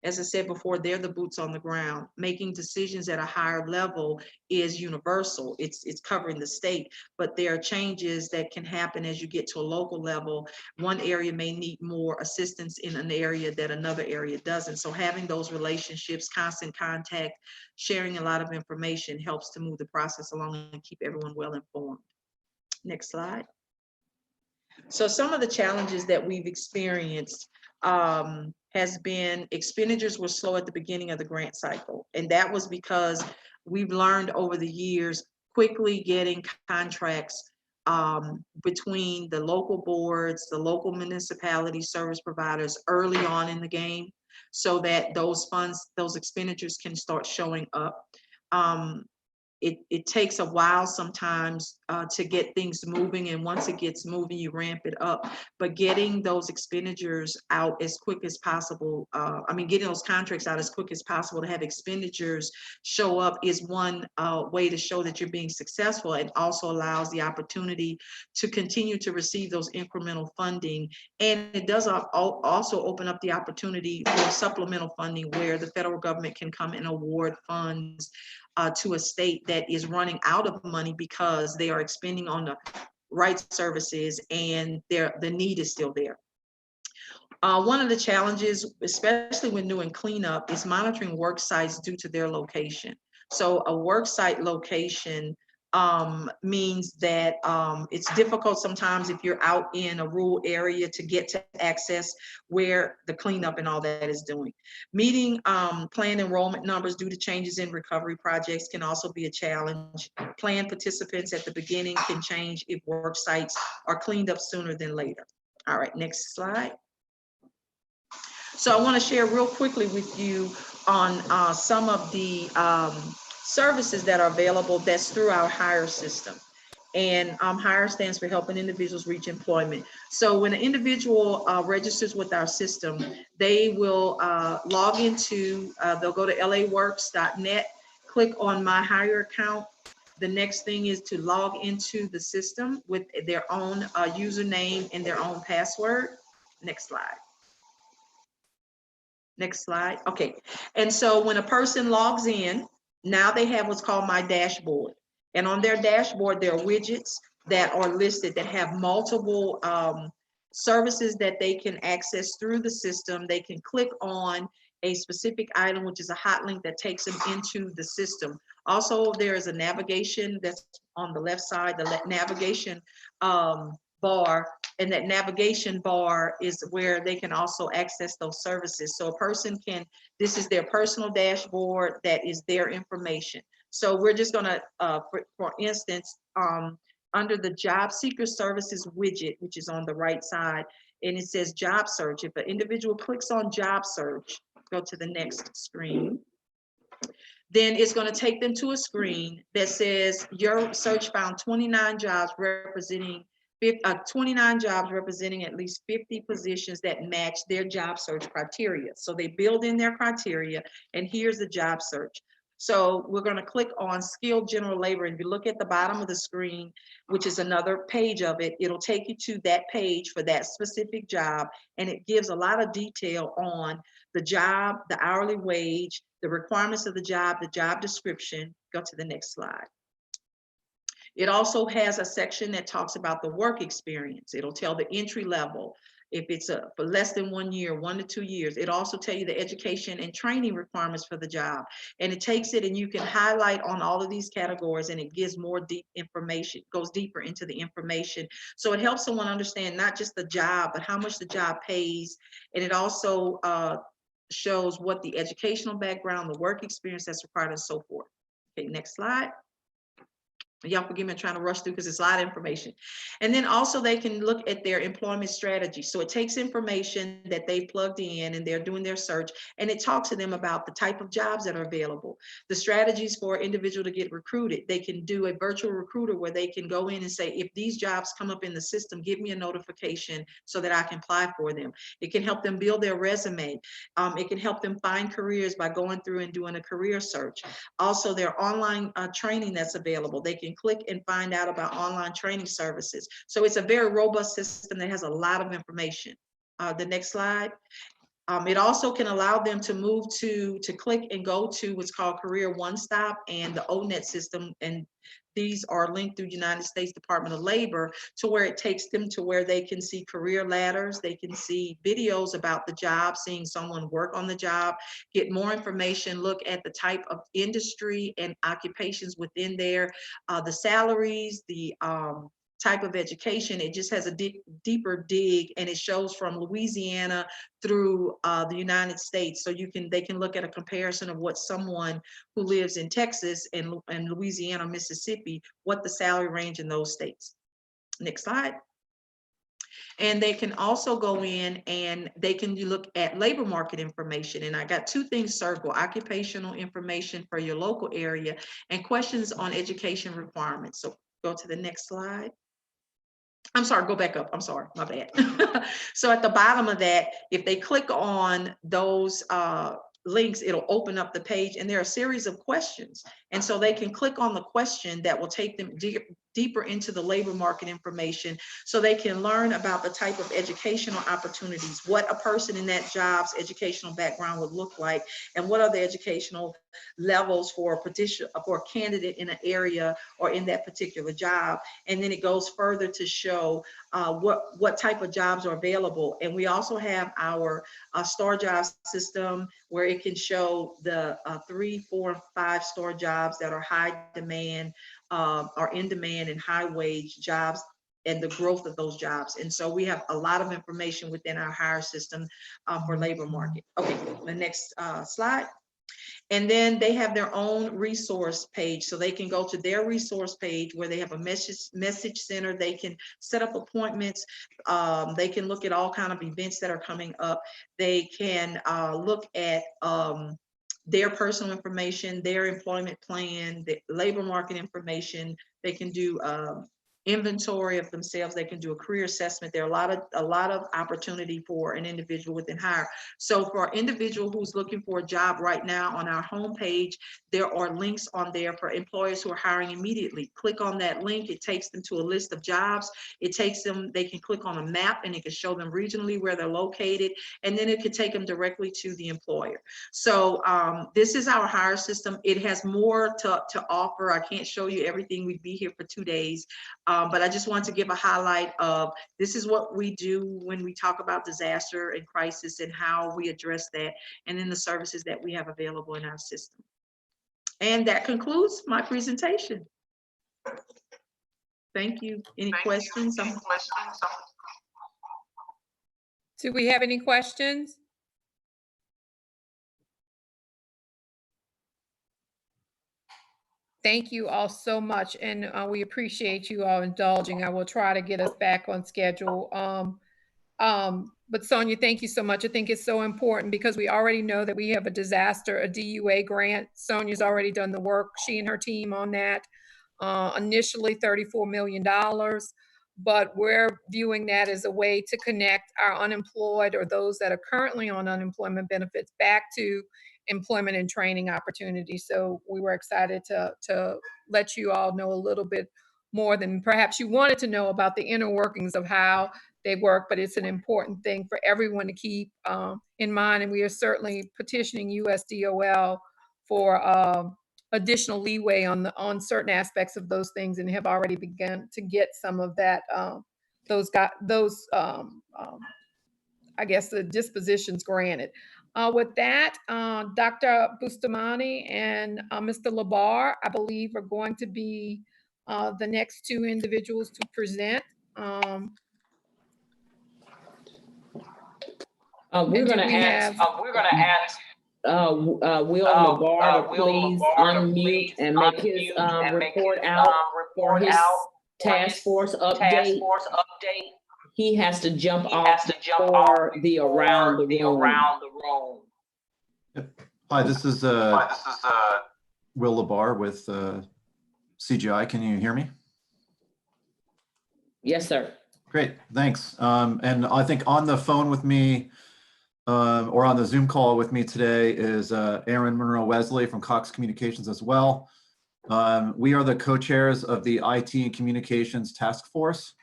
As I said before, they're the boots on the ground. Making decisions at a higher level is universal. It's covering the state, but there are changes that can happen as you get to a local level. One area may need more assistance in an area that another area doesn't. So having those relationships, constant contact, sharing a lot of information helps to move the process along and keep everyone well informed. Next slide. So some of the challenges that we've experienced has been expenditures were slow at the beginning of the grant cycle. And that was because we've learned over the years quickly getting contracts between the local boards, the local municipality service providers early on in the game, so that those funds, those expenditures can start showing up. it takes a while sometimes to get things moving. And once it gets moving, you ramp it up. But getting those expenditures out as quick as possible, getting those contracts out as quick as possible to have expenditures show up is one way to show that you're being successful. It also allows the opportunity to continue to receive those incremental funding. And it does also open up the opportunity for supplemental funding, where the federal government can come and award funds to a state that is running out of money because they are expending on the right services and the need is still there. One of the challenges, especially when doing cleanup, is monitoring work sites due to their location. So a work site location means that it's difficult sometimes if you're out in a rural area to get to access where the cleanup and all that is doing. Meeting planned enrollment numbers due to changes in recovery projects can also be a challenge. Planned participants at the beginning can change if work sites are cleaned up sooner than later. All right, next slide. So I want to share real quickly with you on some of the services that are available that's through our HIRE system. And HIRE stands for Helping Individuals Reach Employment. So when an individual registers with our system, they will log into, they'll go to laworks.net, click on My HIRE account. The next thing is to log into the system with their own username and their own password. Next slide. Next slide. Okay. And so when a person logs in, now they have what's called My Dashboard. And on their dashboard, there are widgets that are listed that have multiple services that they can access through the system. They can click on a specific item, which is a hot link that takes them into the system. Also, there is a navigation that's on the left side, the navigation bar, and that navigation bar is where they can also access those services. So a person can, this is their personal dashboard, that is their information. So we're just gonna, for instance, under the job seeker services widget, which is on the right side, and it says job search. If an individual clicks on job search, go to the next screen, then it's going to take them to a screen that says your search found 29 jobs representing 29 jobs representing at least 50 positions that match their job search criteria. So they build in their criteria, and here's the job search. So we're going to click on skilled general labor, and if you look at the bottom of the screen, which is another page of it, it'll take you to that page for that specific job, and it gives a lot of detail on the job, the hourly wage, the requirements of the job description. Go to the next slide. It also has a section that talks about the work experience. It'll tell the entry level, if it's for less than 1 year, 1 to 2 years. It also tell you the education and training requirements for the job. And it takes it and you can highlight on all of these categories, and it gives more deep information, goes deeper into the information. So it helps someone understand not just the job, but how much the job pays. And it also shows what the educational background, the work experience that's required, and so forth. Okay, next slide. Y'all forgive me, I'm trying to rush through because it's a lot of information. And then also they can look at their employment strategy. So it takes information that they've plugged in and they're doing their search, and it talks to them about the type of jobs that are available, the strategies for an individual to get recruited. They can do a virtual recruiter where they can go in and say, if these jobs come up in the system, give me a notification so that I can apply for them. It can help them build their resume. It can help them find careers by going through and doing a career search. Also, their online training that's available. They can click and find out about online training services. So it's a very robust system that has a lot of information. The next slide. It also can allow them to move to click and go to what's called Career One Stop and the ONET system. And these are linked through United States Department of Labor to where it takes them to where they can see career ladders. They can see videos about the job, seeing someone work on the job, get more information, look at the type of industry and occupations within there, the salaries, the type of education. It just has a deeper dig, and it shows from Louisiana through the United States. So they can look at a comparison of what someone who lives in Texas and Louisiana, Mississippi, what the salary range in those states. Next slide. And they can also go in and they can look at labor market information. And I got 2 things circled: occupational information for your local area and questions on education requirements. So go to the next slide. I'm sorry, go back up. I'm sorry, my bad. So at the bottom of that, if they click on those links, it'll open up the page, and there are a series of questions. And so they can click on the question that will take them deeper into the labor market information, so they can learn about the type of educational opportunities, what a person in that job's educational background would look like, and what are the educational levels for a candidate in an area or in that particular job. And then it goes further to show what type of jobs are available. And we also have our star jobs system, where it can show the 3, 4, and 5-star jobs that are high demand, are in demand, and high wage jobs, and the growth of those jobs. And so we have a lot of information within our hire system for labor market. Okay, the next slide. And then they have their own resource page, so they can go to their resource page where they have a message center. They can set up appointments. They can look at all kinds of events that are coming up. They can look at their personal information, their employment plan, the labor market information. They can do inventory of themselves. They can do a career assessment. There are a lot of opportunity for an individual within hire. So for an individual who's looking for a job right now, on our homepage, there are links on there for employers who are hiring immediately. Click on that link. It takes them to a list of jobs. It takes them, they can click on a map, and it can show them regionally where they're located. And then it could take them directly to the employer. So this is our hire system. It has more to offer. I can't show you everything. We'd be here for 2 days. But I just want to give a highlight of this is what we do when we talk about disaster and crisis and how we address that, and then the services that we have available in our system. And that concludes my presentation. Thank you. Any questions? Do we have any questions? Thank you all so much, and we appreciate you all indulging. I will try to get us back on schedule. But Sonia, thank you so much. I think it's so important because we already know that we have a DUA grant. Sonia's already done the work, she and her team on that. Initially $34 million, but we're viewing that as a way to connect our unemployed or those that are currently on unemployment benefits back to employment and training opportunities. So we were excited to let you all know a little bit more than perhaps you wanted to know about the inner workings of how they work, but it's an important thing for everyone to keep in mind. And we are certainly petitioning USDOL for additional leeway on certain aspects of those things, and have already begun to get some of that, I guess the dispositions granted. With that, Dr. Bustamante and Mr. Labar, I believe, are going to be the next 2 individuals to present. We're going to ask Will Labar to please unmute and make his report out for his task force update. He has to jump off for the around the room. Hi, this is Will Labar with CGI. Can you hear me? Yes, sir. Great, thanks. And I think on the phone with me, or on the Zoom call with me today, is Aaron Monroe Wesley from Cox Communications as well. We are the co-chairs of the IT and Communications Task Force.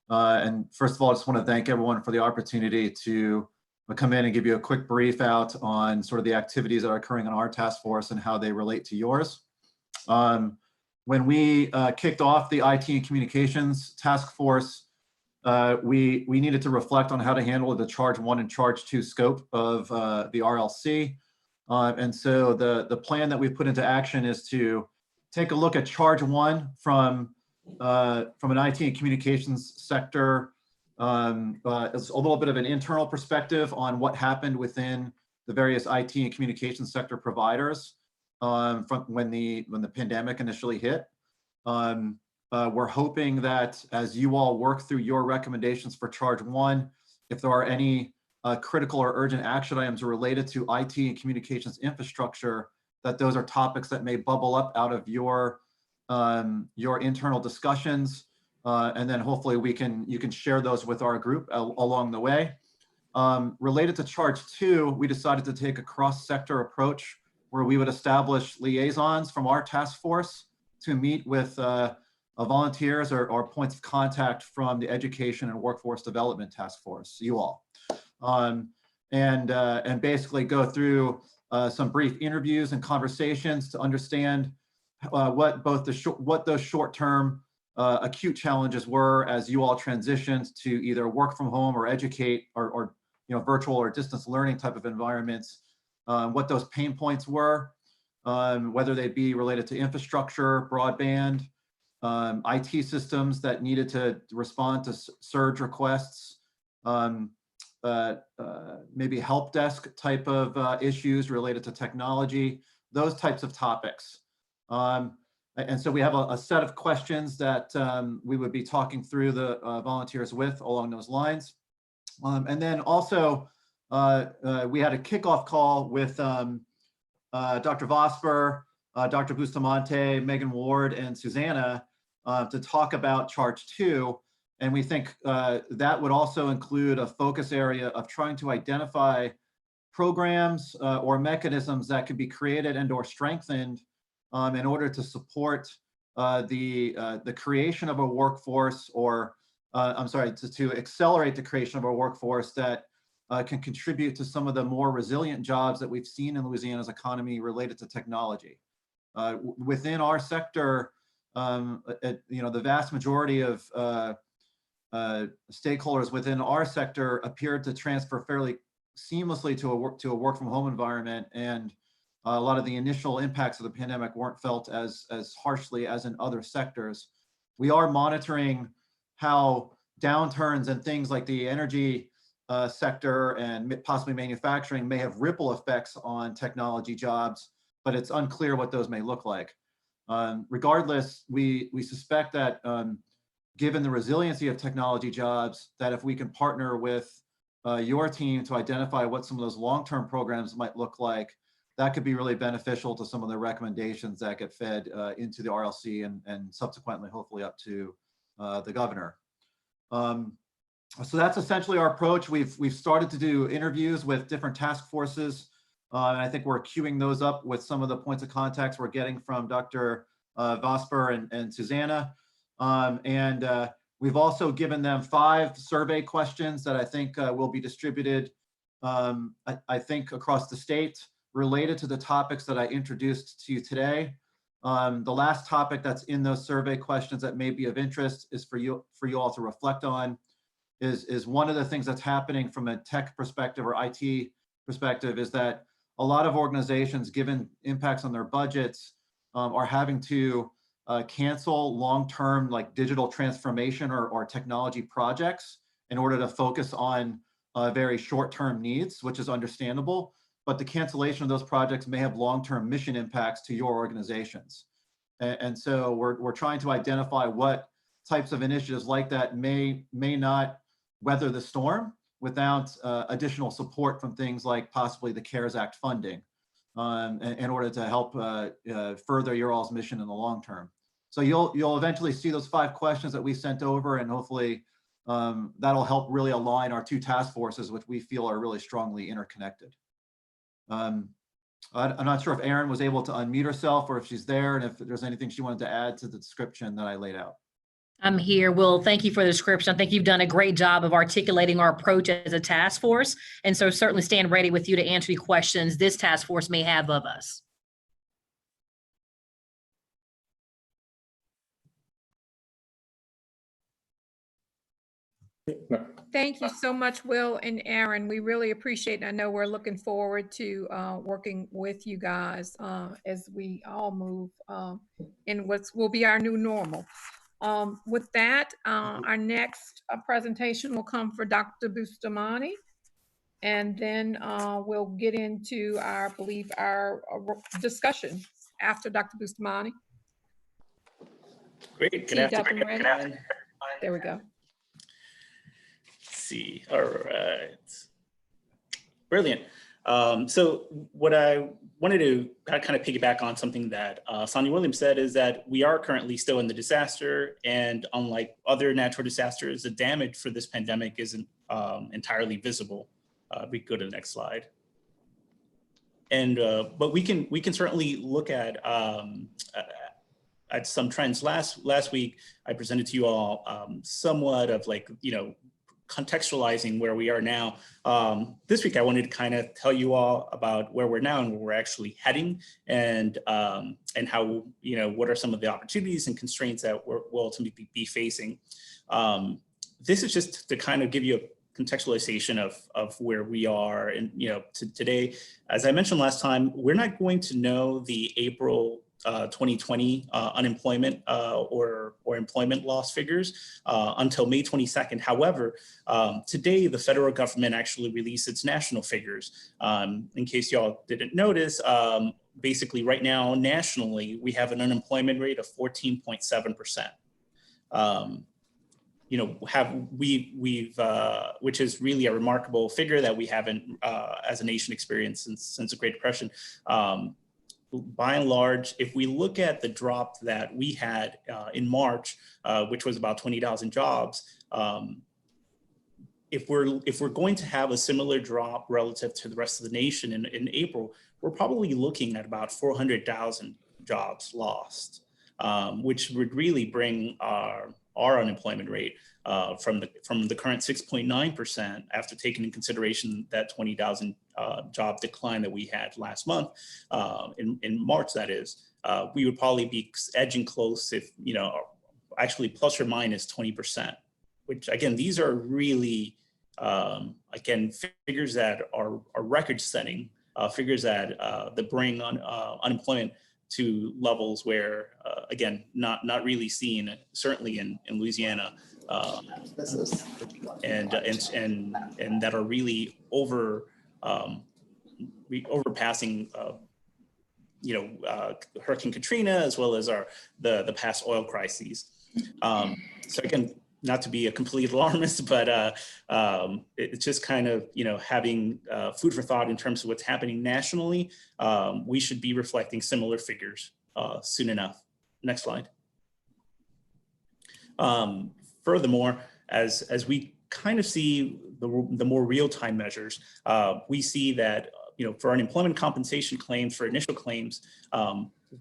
And first of all, I just want to thank everyone for the opportunity to come in and give you a quick brief out on sort of the activities that are occurring on our task force and how they relate to yours. When we kicked off the IT and Communications Task Force, we needed to reflect on how to handle the Charge 1 and Charge 2 scope of the RLC. And so the plan that we put into action is to take a look at Charge 1 from an IT and communications sector, as a little bit of an internal perspective on what happened within the various IT and communications sector providers from when the pandemic initially hit. we're hoping that as you all work through your recommendations for charge 1, if there are any critical or urgent action items related to IT and communications infrastructure, that those are topics that may bubble up out of your internal discussions, and then hopefully you can share those with our group along the way. Related to charge 2, we decided to take a cross-sector approach where we would establish liaisons from our task force to meet with volunteers or points of contact from the Education and Workforce Development Task Force, you all, and basically go through some brief interviews and conversations to understand what those short-term acute challenges were as you all transitioned to either work from home or educate or virtual or distance learning type of environments, what those pain points were, whether they be related to infrastructure, broadband, IT systems that needed to respond to surge requests, maybe help desk type of issues related to technology, those types of topics. And so we have a set of questions that we would be talking through the volunteers with along those lines. And then also we had a kickoff call with Dr. Vosper, Dr. Bustamante, Megan Ward, and Susanna to talk about charge 2. And we think that would also include a focus area of trying to identify programs or mechanisms that could be created and or strengthened in order to support the creation of a workforce, or to accelerate the creation of a workforce that can contribute to some of the more resilient jobs that we've seen in Louisiana's economy related to technology. Within our sector, the vast majority of stakeholders within our sector appeared to transfer fairly seamlessly to a work from home environment, and a lot of the initial impacts of the pandemic weren't felt as harshly as in other sectors. We are monitoring how downturns and things like the energy sector and possibly manufacturing may have ripple effects on technology jobs, but it's unclear what those may look like. Regardless, we suspect that given the resiliency of technology jobs, that if we can partner with your team to identify what some of those long-term programs might look like, that could be really beneficial to some of the recommendations that get fed into the RLC and subsequently, hopefully, up to the governor. So that's essentially our approach. We've started to do interviews with different task forces, and I think we're queuing those up with some of the points of contacts we're getting from Dr. Vosper and Susanna. And we've also given them 5 survey questions that I think will be distributed, I think, across the state related to the topics that I introduced to you today. The last topic that's in those survey questions that may be of interest is for you all to reflect on is one of the things that's happening from a tech perspective or IT perspective is that a lot of organizations, given impacts on their budgets, are having to cancel long-term like digital transformation or technology projects in order to focus on very short-term needs, which is understandable. But the cancellation of those projects may have long-term mission impacts to your organizations. And so we're trying to identify what types of initiatives like that may not weather the storm without additional support from things like possibly the CARES Act funding in order to help further your all's mission in the long term. So you'll eventually see those 5 questions that we sent over, and hopefully that'll help really align our 2 task forces, which we feel are really strongly interconnected. I'm not sure if Erin was able to unmute herself or if she's there, and if there's anything she wanted to add to the description that I laid out. I'm here. Will, thank you for the description. I think you've done a great job of articulating our approach as a task force. And so certainly stand ready with you to answer any questions this task force may have of us. Thank you so much, Will and Aaron. We really appreciate it. I know we're looking forward to working with you guys as we all move in what will be our new normal. With that, our next presentation will come for Dr. Bustamante, and then we'll get into our discussion after Dr. Bustamante. Great. Good Teed up afternoon. and ready. Everyone. There we go. Let's see. All right. Brilliant. So what I wanted to kind of piggyback on something that Sonia Williams said is that we are currently still in the disaster, and unlike other natural disasters, the damage for this pandemic isn't entirely visible. We go to the next slide. And but we can certainly look at some trends. Last week, I presented to you all somewhat of like, contextualizing where we are now. This week, I wanted to kind of tell you all about where we're now and where we're actually heading, and how, what are some of the opportunities and constraints that we'll ultimately be facing. This is just to kind of give you a contextualization of where we are, and today, as I mentioned last time, we're not going to know the April 2020 unemployment or employment loss figures until May 22nd. However, today the federal government actually released its national figures. In case y'all didn't notice, basically right now nationally we have an unemployment rate of 14.7%. Which is really a remarkable figure that we haven't as a nation experienced since the Great Depression. By and large, if we look at the drop that we had in March, which was about 20,000 jobs, if we're going to have a similar drop relative to the rest of the nation in April, we're probably looking at about 400,000 jobs lost, which would really bring our unemployment rate from the current 6.9% after taking in consideration that 20,000 job decline that we had last month in March, that is, we would probably be edging close if, actually plus or minus 20%, which again, these are really, again, figures that are record setting, figures that bring on unemployment to levels where, again, not really seen, certainly in Louisiana, and that are really overpassing, Hurricane Katrina, as well as the past oil crises. So again, not to be a complete alarmist, but it's just kind of, having food for thought in terms of what's happening nationally. We should be reflecting similar figures soon enough. Next slide. Furthermore, as we kind of see the more real-time measures, we see that, for unemployment compensation claims, for initial claims,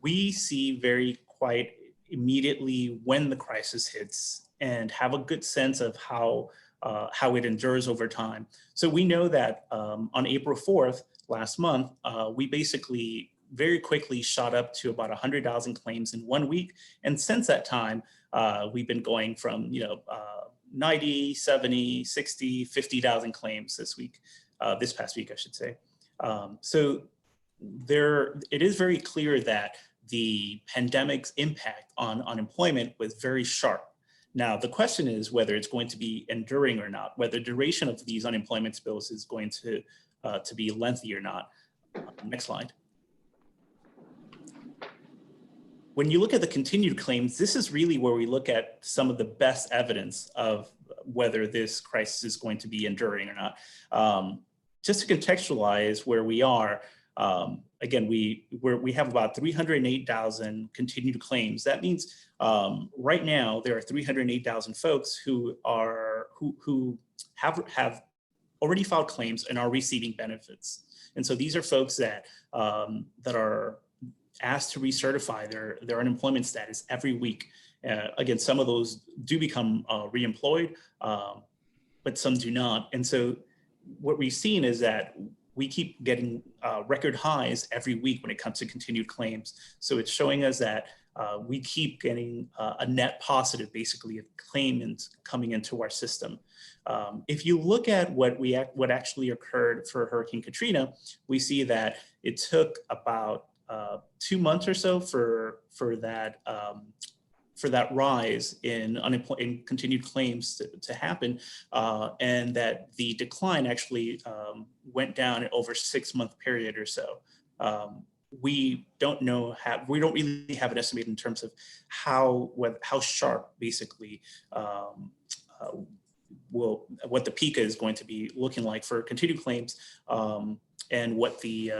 we see very quite immediately when the crisis hits and have a good sense of how it endures over time. So we know that on April 4th, last month, we basically very quickly shot up to about 100,000 claims in 1 week. And since that time, we've been going from, 90, 70, 60, 50,000 claims this past week, I should say. So it is very clear that the pandemic's impact on unemployment was very sharp. Now, the question is whether it's going to be enduring or not, whether duration of these unemployment spills is going to be lengthy or not. Next slide. When you look at the continued claims, this is really where we look at some of the best evidence of whether this crisis is going to be enduring or not. Just to contextualize where we are, again, we have about 308,000 continued claims. That means right now there are 308,000 folks who have already filed claims and are receiving benefits. And so these are folks that are asked to recertify their unemployment status every week. Again, some of those do become reemployed, but some do not. And so what we've seen is that we keep getting record highs every week when it comes to continued claims. So it's showing us that we keep getting a net positive, basically, of claimants coming into our system. If you look at what actually occurred for Hurricane Katrina, we see that it took about 2 months or so for that rise in continued claims to happen, and that the decline actually went down over a 6-month period or so. we don't really have an estimate in terms of how sharp basically what the peak is going to be looking like for continued claims, and what the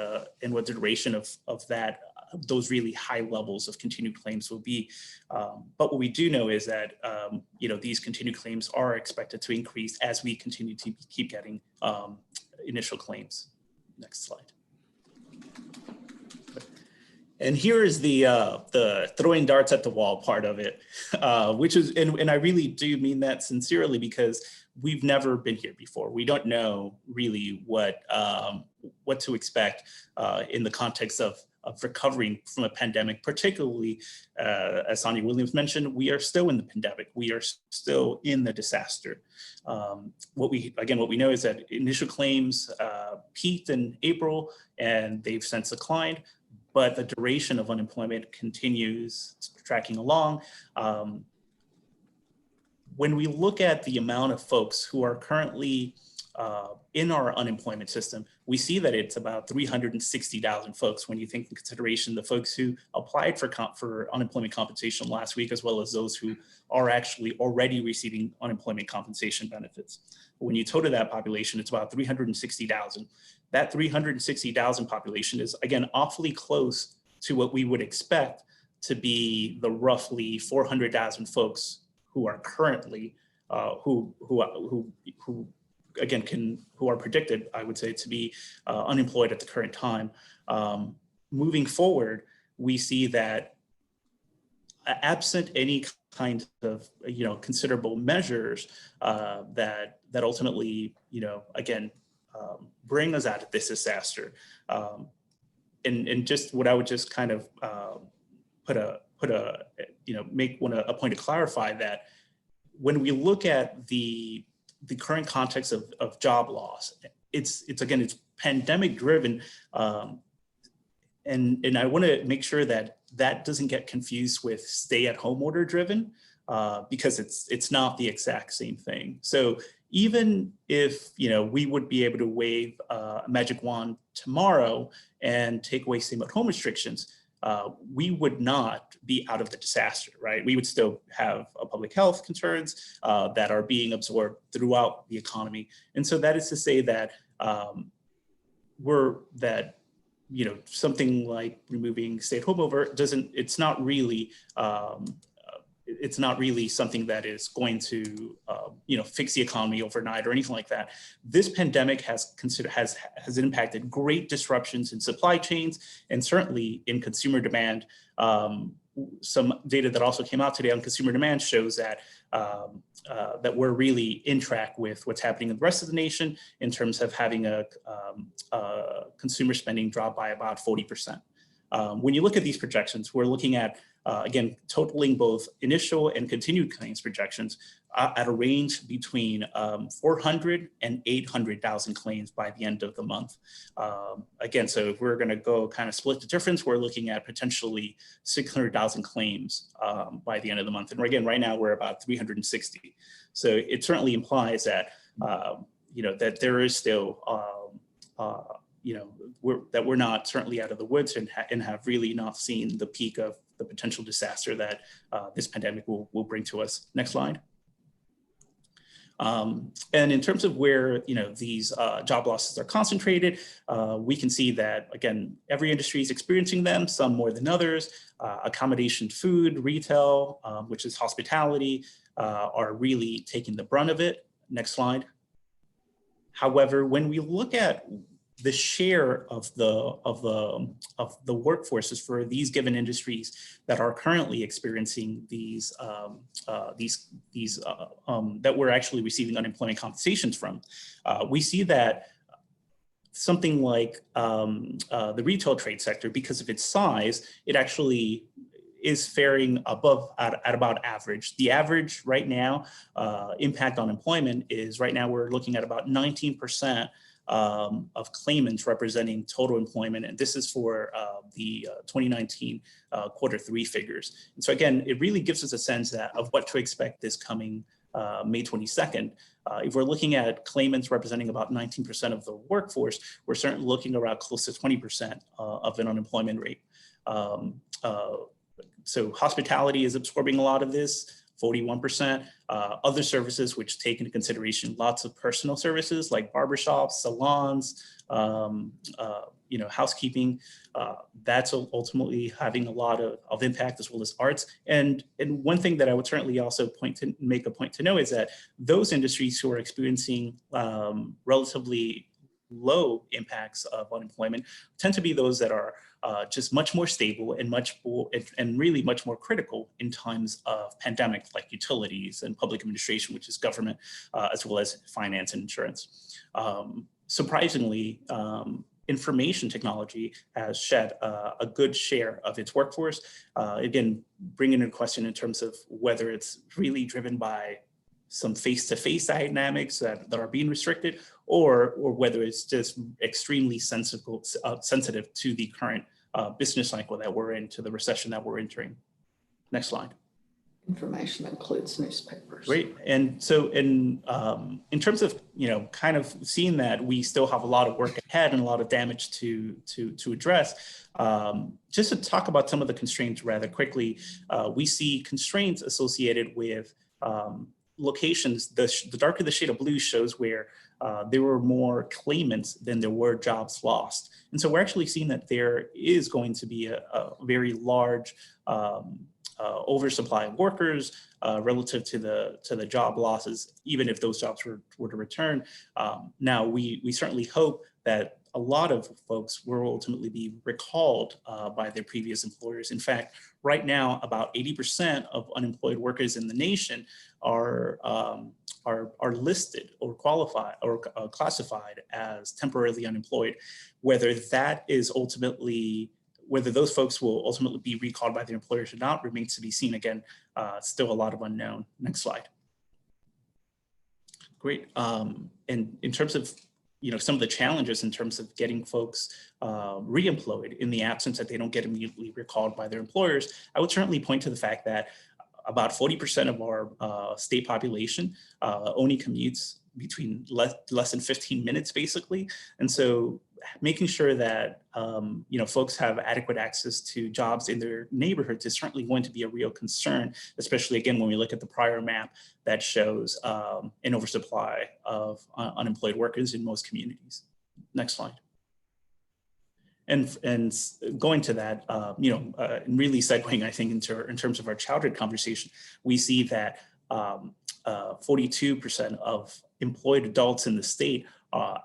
duration of those really high levels of continued claims will be. But what we do know is that these continued claims are expected to increase as we continue to keep getting initial claims. Next slide. And here is the throwing darts at the wall part of it, which is, and I really do mean that sincerely, because we've never been here before. We don't know really what to expect in the context of recovering from a pandemic, particularly as Sonia Williams mentioned, we are still in the pandemic. We are still in the disaster. What we know is that initial claims peaked in April and they've since declined, but the duration of unemployment continues tracking along. When we look at the amount of folks who are currently in our unemployment system, we see that it's about 360,000 folks when you take in consideration the folks who applied for unemployment compensation last week, as well as those who are actually already receiving unemployment compensation benefits. When you total that population, it's about 360,000. That 360,000 population is, again, awfully close to what we would expect to be the roughly 400,000 folks who are currently, who are predicted, I would say, to be unemployed at the current time. Moving forward, we see that absent any kind of considerable measures that ultimately bring us out of this disaster, and just what I would just kind of make a point to clarify that when we look at the current context of job loss, it's pandemic driven, and I want to make sure that doesn't get confused with stay-at-home order driven, because it's not the exact same thing. So even if we would be able to wave a magic wand tomorrow and take away stay-at-home restrictions, we would not be out of the disaster, right? We would still have public health concerns that are being absorbed throughout the economy. And so that is to say that something like removing stay-at-home order it's not really something that is going to fix the economy overnight or anything like that. This pandemic has impacted great disruptions in supply chains and certainly in consumer demand. Some data that also came out today on consumer demand shows that that we're really in track with what's happening in the rest of the nation in terms of having a consumer spending drop by about 40%. When you look at these projections, we're looking at, again, totaling both initial and continued claims projections at a range between 400 and 800,000 claims by the end of the month. Again, so if we're going to go kind of split the difference, we're looking at potentially 600,000 claims by the end of the month. And again, right now we're about 360. So it certainly implies that, that there is still, that we're not certainly out of the woods and have really not seen the peak of the potential disaster that this pandemic will bring to us. Next slide. And in terms of where these job losses are concentrated, we can see that, again, every industry is experiencing them, some more than others. Accommodation, food, retail, which is hospitality, are really taking the brunt of it. Next slide. However, when we look at the share of the workforces for these given industries that are currently experiencing these that we're actually receiving unemployment compensations from, we see that something like the retail trade sector, because of its size, it actually is faring above at about average. The average right now impact on employment is right now we're looking at about 19% of claimants representing total employment. And this is for the 2019 Q3 figures. And so again, it really gives us a sense of what to expect this coming May 22nd. If we're looking at claimants representing about 19% of the workforce, we're certainly looking around close to 20% of an unemployment rate. So hospitality is absorbing a lot of this, 41%. Other services, which take into consideration lots of personal services like barbershops, salons, housekeeping, that's ultimately having a lot of impact, as well as arts. And one thing that I would certainly also make a point to know is that those industries who are experiencing relatively low impacts of unemployment tend to be those that are just much more stable and really much more critical in times of pandemic, like utilities and public administration, which is government, as well as finance and insurance. Surprisingly, information technology has shed a good share of its workforce. Again, bringing in a question in terms of whether it's really driven by some face-to-face dynamics that are being restricted, or whether it's just extremely sensitive to the current business cycle that we're in, to the recession that we're entering. Next slide. Information includes newspapers. Great. And so in terms of, kind of seeing that we still have a lot of work ahead and a lot of damage to address, just to talk about some of the constraints rather quickly, we see constraints associated with locations. The darker the shade of blue shows where there were more claimants than there were jobs lost. And so we're actually seeing that there is going to be a very large oversupply of workers relative to the job losses, even if those jobs were to return. Now, we certainly hope that a lot of folks will ultimately be recalled by their previous employers. In fact, right now, about 80% of unemployed workers in the nation are listed or qualified or classified as temporarily unemployed. Whether those folks will ultimately be recalled by their employers or not remains to be seen. Again, still a lot of unknown. Next slide. Great. And in terms of some of the challenges in terms of getting folks re-employed in the absence that they don't get immediately recalled by their employers, I would certainly point to the fact that about 40% of our state population only commutes between less than 15 minutes, basically. And so making sure that folks have adequate access to jobs in their neighborhoods is certainly going to be a real concern, especially again when we look at the prior map that shows an oversupply of unemployed workers in most communities. Next slide. And going to that, really segueing, I think, in terms of our childhood conversation, we see that 42% of employed adults in the state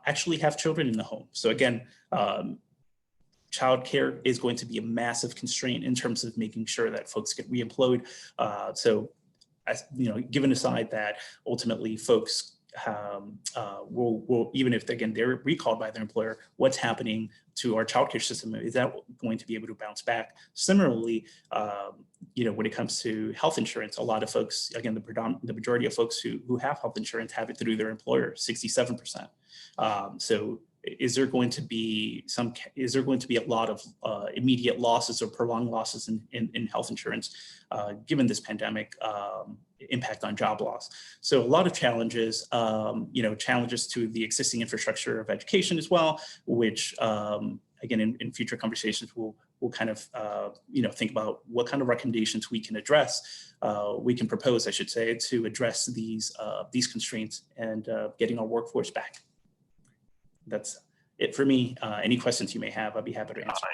actually have children in the home. So again, childcare is going to be a massive constraint in terms of making sure that folks get reemployed. So, given aside that ultimately folks will even if again they're recalled by their employer, what's happening to our childcare system? Is that going to be able to bounce back? Similarly, when it comes to health insurance, a lot of folks, again, the majority of folks who have health insurance have it through their employer, 67%. So is there going to be a lot of immediate losses or prolonged losses in health insurance given this pandemic impact on job loss? So a lot of challenges, challenges to the existing infrastructure of education as well, which again, in future conversations, we'll kind of, think about what kind of recommendations we can propose, I should say, to address these constraints and getting our workforce back. That's it for me. Any questions you may have, I'll be happy to answer.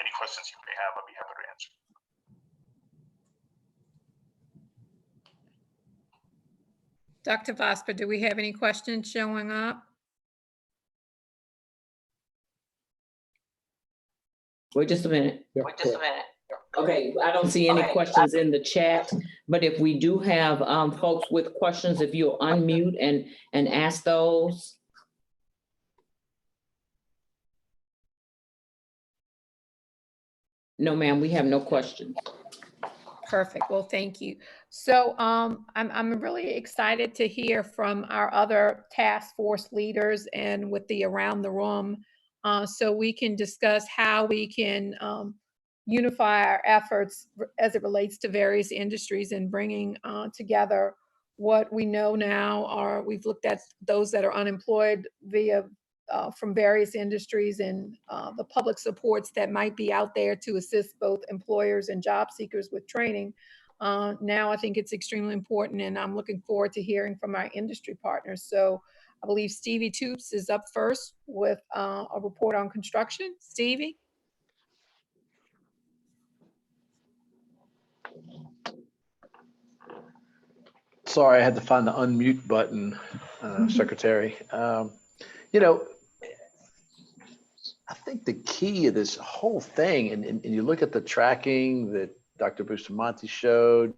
Dr. Vosper, do we have any questions showing up? Wait just a minute. Okay, I don't see any questions in the chat, but if we do have folks with questions, if you'll unmute and ask those. No, ma'am, we have no questions. Perfect. Well, thank you. So I'm really excited to hear from our other task force leaders and with the around the room, so we can discuss how we can unify our efforts as it relates to various industries and bringing together what we know now are, we've looked at those that are unemployed via from various industries and the public supports that might be out there to assist both employers and job seekers with training. Now I think it's extremely important, and I'm looking forward to hearing from our industry partners. So I believe Stevie Toops is up first with a report on construction. Stevie? Sorry, I had to find the unmute button, Secretary. You know, I think the key of this whole thing, and you look at the tracking that Dr. Bustamante showed,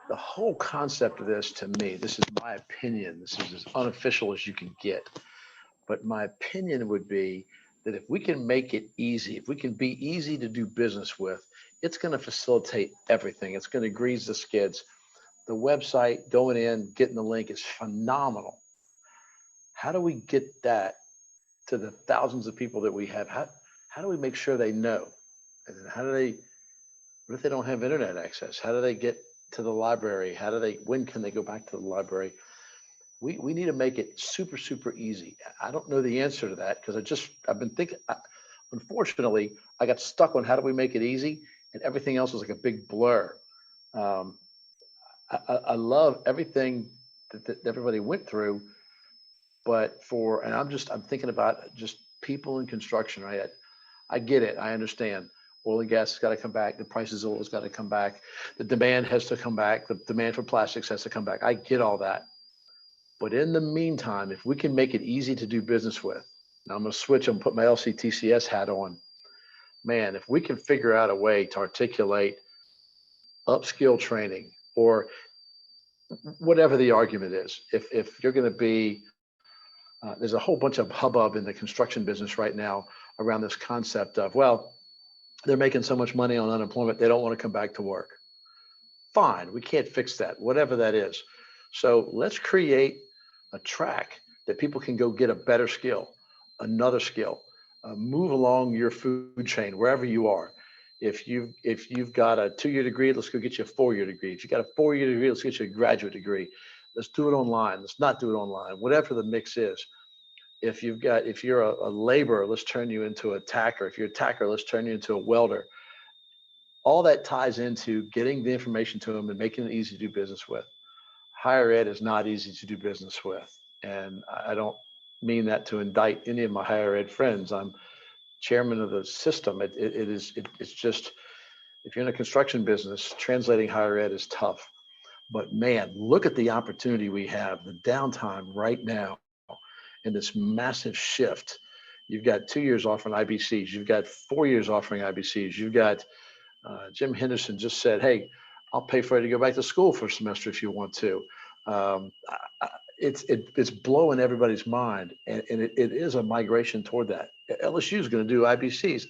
the whole concept of this, to me, this is my opinion, this is as unofficial as you can get, but my opinion would be that if we can make it easy, if we can be easy to do business with, it's going to facilitate everything. It's going to grease the skids. The website, going in, getting the link is phenomenal. How do we get that to the thousands of people that we have? How do we make sure they know? And how do they, what if they don't have internet access? How do they get to the library? When can they go back to the library? We need to make it super, super easy. I don't know the answer to that because I've been thinking, unfortunately, I got stuck on how do we make it easy, and everything else was like a big blur. I love everything that everybody went through, but I'm thinking about just people in construction, right? I get it. I understand. Oil and gas has got to come back. The prices of oil has got to come back. The demand has to come back. The demand for plastics has to come back. I get all that. But in the meantime, if we can make it easy to do business with, now I'm going to switch and put my LCTCS hat on. Man, if we can figure out a way to articulate upskill training or whatever the argument is, if you're going to be, there's a whole bunch of hubbub in the construction business right now around this concept of, well, they're making so much money on unemployment, they don't want to come back to work. Fine, we can't fix that, whatever that is. So let's create a track that people can go get a better skill, another skill, move along your food chain, wherever you are. If you've got a 2-year degree, let's go get you a 4-year degree. If you got a 4-year degree, let's get you a graduate degree. Let's do it online. Let's not do it online, whatever the mix is. If you're a laborer, let's turn you into a tacker. If you're a tacker, let's turn you into a welder. All that ties into getting the information to them and making it easy to do business with. Higher ed is not easy to do business with. And I don't mean that to indict any of my higher ed friends. I'm chairman of the system. It's just, if you're in a construction business, translating higher ed is tough. But man, look at the opportunity we have, the downtime right now, and this massive shift. You've got 2 years offering IBCs. You've got 4 years offering IBCs. You've got Jim Henderson just said, hey, I'll pay for you to go back to school for a semester if you want to. It's blowing everybody's mind, and it is a migration toward that. LSU is going to do IBCs.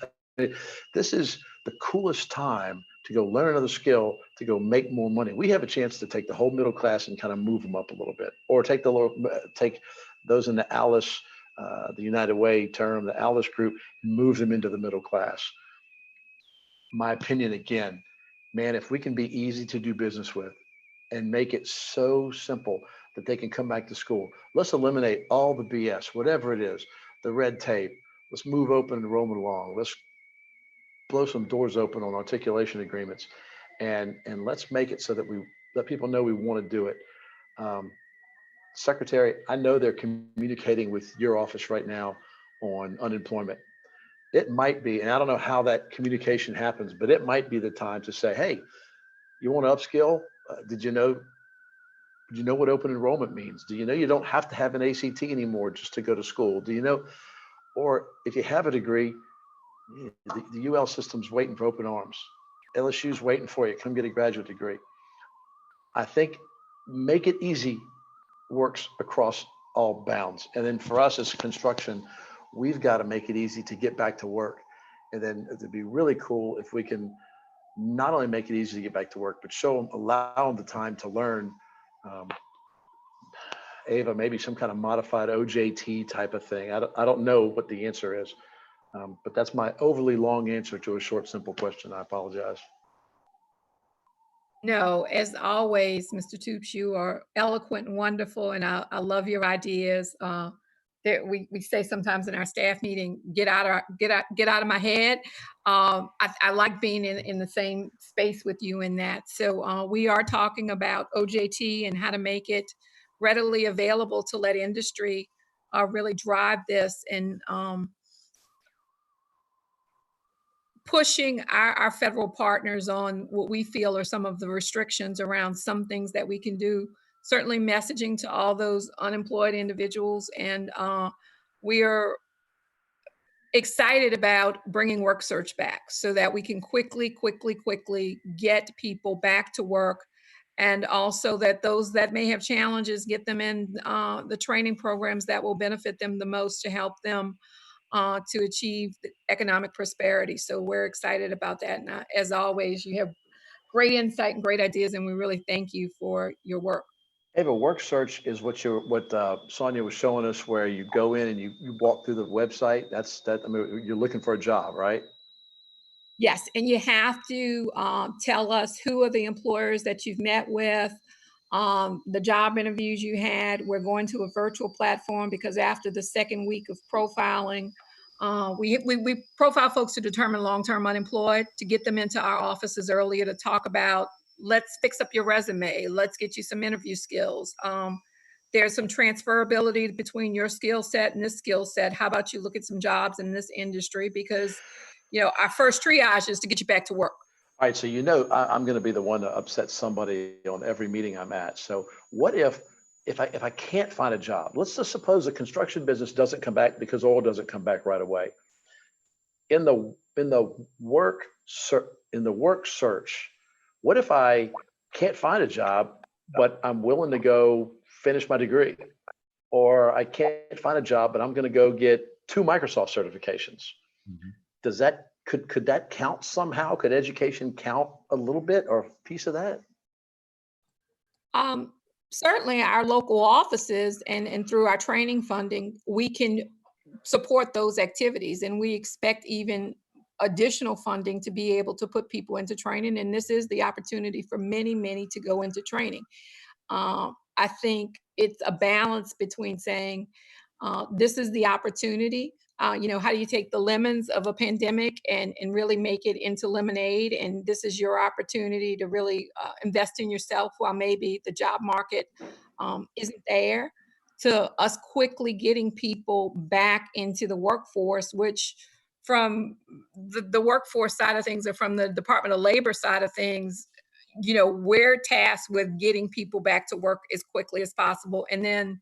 This is the coolest time to go learn another skill, to go make more money. We have a chance to take the whole middle class and kind of move them up a little bit, or take those in the ALICE, the United Way term, the ALICE group, and move them into the middle class. My opinion, again, man, if we can be easy to do business with and make it so simple that they can come back to school, let's eliminate all the BS, whatever it is, the red tape. Let's move open enrollment along. Let's blow some doors open on articulation agreements, and let's make it so that we let people know we want to do it. Secretary, I know they're communicating with your office right now on unemployment. It might be, and I don't know how that communication happens, but it might be the time to say, hey, you want to upskill? Did you know what open enrollment means? Do you know you don't have to have an ACT anymore just to go to school? Do you know, or if you have a degree, the UL system's waiting for open arms. LSU's waiting for you. Come get a graduate degree. I think make it easy works across all bounds. And then for us as construction, we've got to make it easy to get back to work. And then it'd be really cool if we can not only make it easy to get back to work, but allow them the time to learn. Ava, maybe some kind of modified OJT type of thing. I don't know what the answer is, but that's my overly long answer to a short, simple question. I apologize. No, as always, Mr. Toops, you are eloquent and wonderful, and I love your ideas. We say sometimes in our staff meeting, get out of my head. I like being in the same space with you in that. So we are talking about OJT and how to make it readily available to let industry really drive this, and pushing our federal partners on what we feel are some of the restrictions around some things that we can do. Certainly messaging to all those unemployed individuals. And we are excited about bringing work search back so that we can quickly get people back to work. And also that those that may have challenges, get them in the training programs that will benefit them the most to help them to achieve economic prosperity. So we're excited about that. And as always, you have great insight and great ideas, and we really thank you for your work. Hey, but work search is what Sonia was showing us, where you go in and you walk through the website. I mean, you're looking for a job, right? Yes, and you have to tell us who are the employers that you've met with, the job interviews you had. We're going to a virtual platform because after the second week of profiling, we profile folks to determine long-term unemployed, to get them into our offices earlier to talk about, let's fix up your resume, let's get you some interview skills. There's some transferability between your skill set and this skill set. How about you look at some jobs in this industry? Because our first triage is to get you back to work. All right, so I'm going to be the one to upset somebody on every meeting I'm at. So what if I can't find a job? Let's just suppose the construction business doesn't come back because oil doesn't come back right away. In the work search, what if I can't find a job, but I'm willing to go finish my degree, or I can't find a job, but I'm going to go get 2 Microsoft certifications? Does that could that count somehow? Could education count a little bit or a piece of that? Certainly our local offices and through our training funding, we can support those activities, and we expect even additional funding to be able to put people into training. And this is the opportunity for many to go into training. I think it's a balance between saying, this is the opportunity. How do you take the lemons of a pandemic and really make it into lemonade? And this is your opportunity to really invest in yourself while maybe the job market isn't there, to us quickly getting people back into the workforce, which from the workforce side of things or from the Department of Labor side of things, we're tasked with getting people back to work as quickly as possible. And then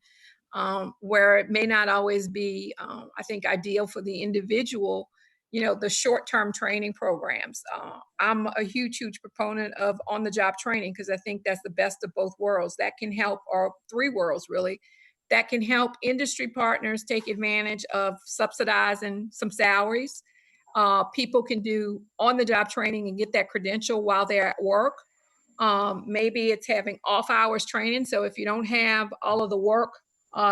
where it may not always be, I think, ideal for the individual, the short-term training programs. I'm a huge proponent of on-the-job training because I think that's the best of both worlds. That can help, or 3 worlds really, that can help industry partners take advantage of subsidizing some salaries. People can do on-the-job training and get that credential while they're at work. Maybe it's having off-hours training. So if you don't have all of the work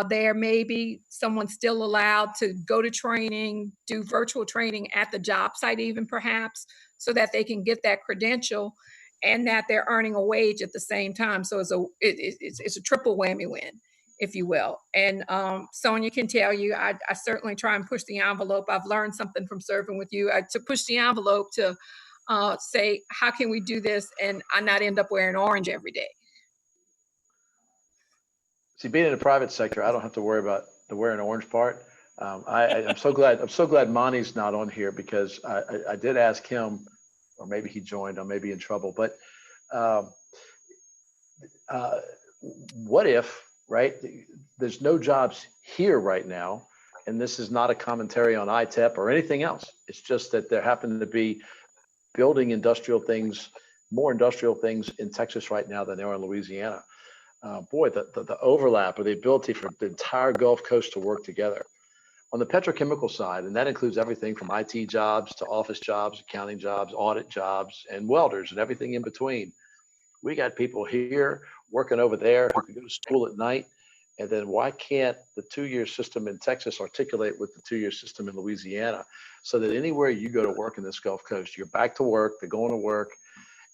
there, may be someone still allowed to go to training, do virtual training at the job site even perhaps, so that they can get that credential and that they're earning a wage at the same time. So it's a triple whammy win, if you will. And Sonia can tell you, I certainly try and push the envelope. I've learned something from serving with you, to push the envelope to say, how can we do this and I not end up wearing orange every day? See, being in the private sector, I don't have to worry about the wearing orange part. I'm so glad Monty's not on here, because I did ask him, or maybe he joined, I may be in trouble, but what if, right, there's no jobs here right now, and this is not a commentary on ITEP or anything else. It's just that there happen to be building industrial things, more industrial things in Texas right now than there are in Louisiana. Boy, the overlap or the ability for the entire Gulf Coast to work together. On the petrochemical side, and that includes everything from IT jobs to office jobs, accounting jobs, audit jobs, and welders and everything in between. We got people here working over there who can go to school at night. And then why can't the 2-year system in Texas articulate with the 2-year system in Louisiana, so that anywhere you go to work in this Gulf Coast, you're back to work, they're going to work,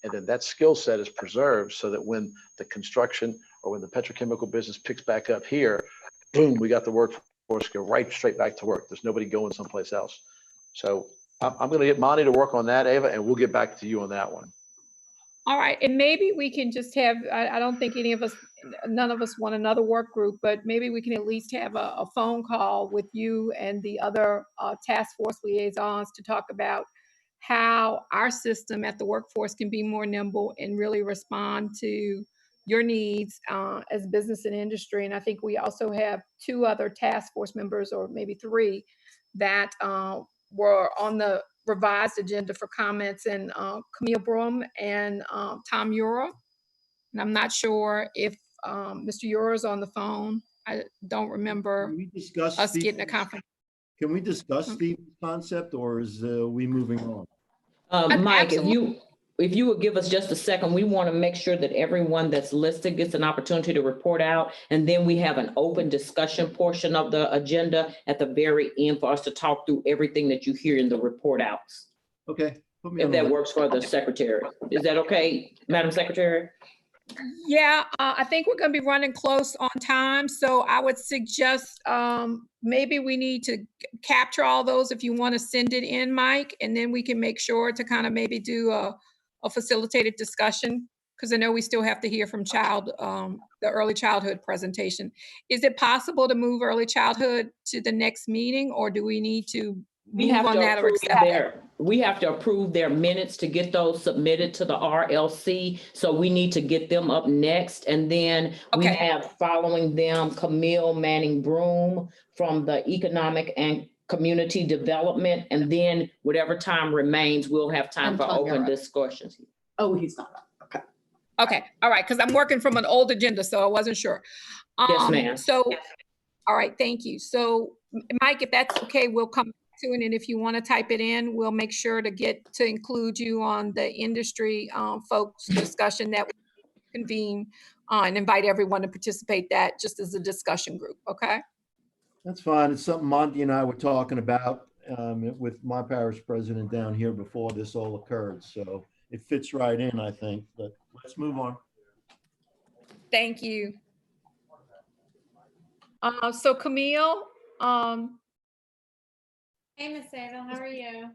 And then that skill set is preserved so that when the construction or when the petrochemical business picks back up here, boom, we got the workforce go right straight back to work. There's nobody going someplace else. So I'm going to get Monty to work on that, Ava, and we'll get back to you on that one. All right, and maybe we can just have, I don't think none of us want another work group, but maybe we can at least have a phone call with you and the other task force liaisons to talk about how our system at the workforce can be more nimble and really respond to your needs as business and industry. And I think we also have 2 other task force members, or maybe 3, that were on the revised agenda for comments, and Camille Brum and Tom Euro. And I'm not sure if Mr. Euro is on the phone. I don't remember Can we discuss us getting a conference. Can we discuss Steve's concept, or is we moving on? Mike, if you would give us just a second, we want to make sure that everyone that's listed gets an opportunity to report out. And then we have an open discussion portion of the agenda at the very end for us to talk through everything that you hear in the report outs. Okay. If that works for the secretary. Is that okay, Madam Secretary? Yeah, I think we're going to be running close on time. So I would suggest maybe we need to capture all those if you want to send it in, Mike, and then we can make sure to kind of maybe do a facilitated discussion, because I know we still have to hear from the early childhood presentation. Is it possible to move early childhood to the next meeting, or do we need to We have to approve their minutes to get those submitted to the RLC. So we need to get them up next. And then we have following them, Camille Manning Broom from the Economic and Community Development. And then whatever time remains, we'll have time for open discussions. Oh, he's not up. Okay. Okay. All right. Because I'm working from an old agenda, so I wasn't sure. Yes, ma'am. So, all right. Thank you. So, Mike, if that's okay, we'll come to it. And if you want to type it in, we'll make sure to include you on the industry folks discussion that we convene and invite everyone to participate that just as a discussion group. Okay. That's fine. It's something Monty and I were talking about with my parish president down here before this all occurred. So it fits right in, I think, but let's move on. Thank you. So Camille, hey, Miss Ava, how are you?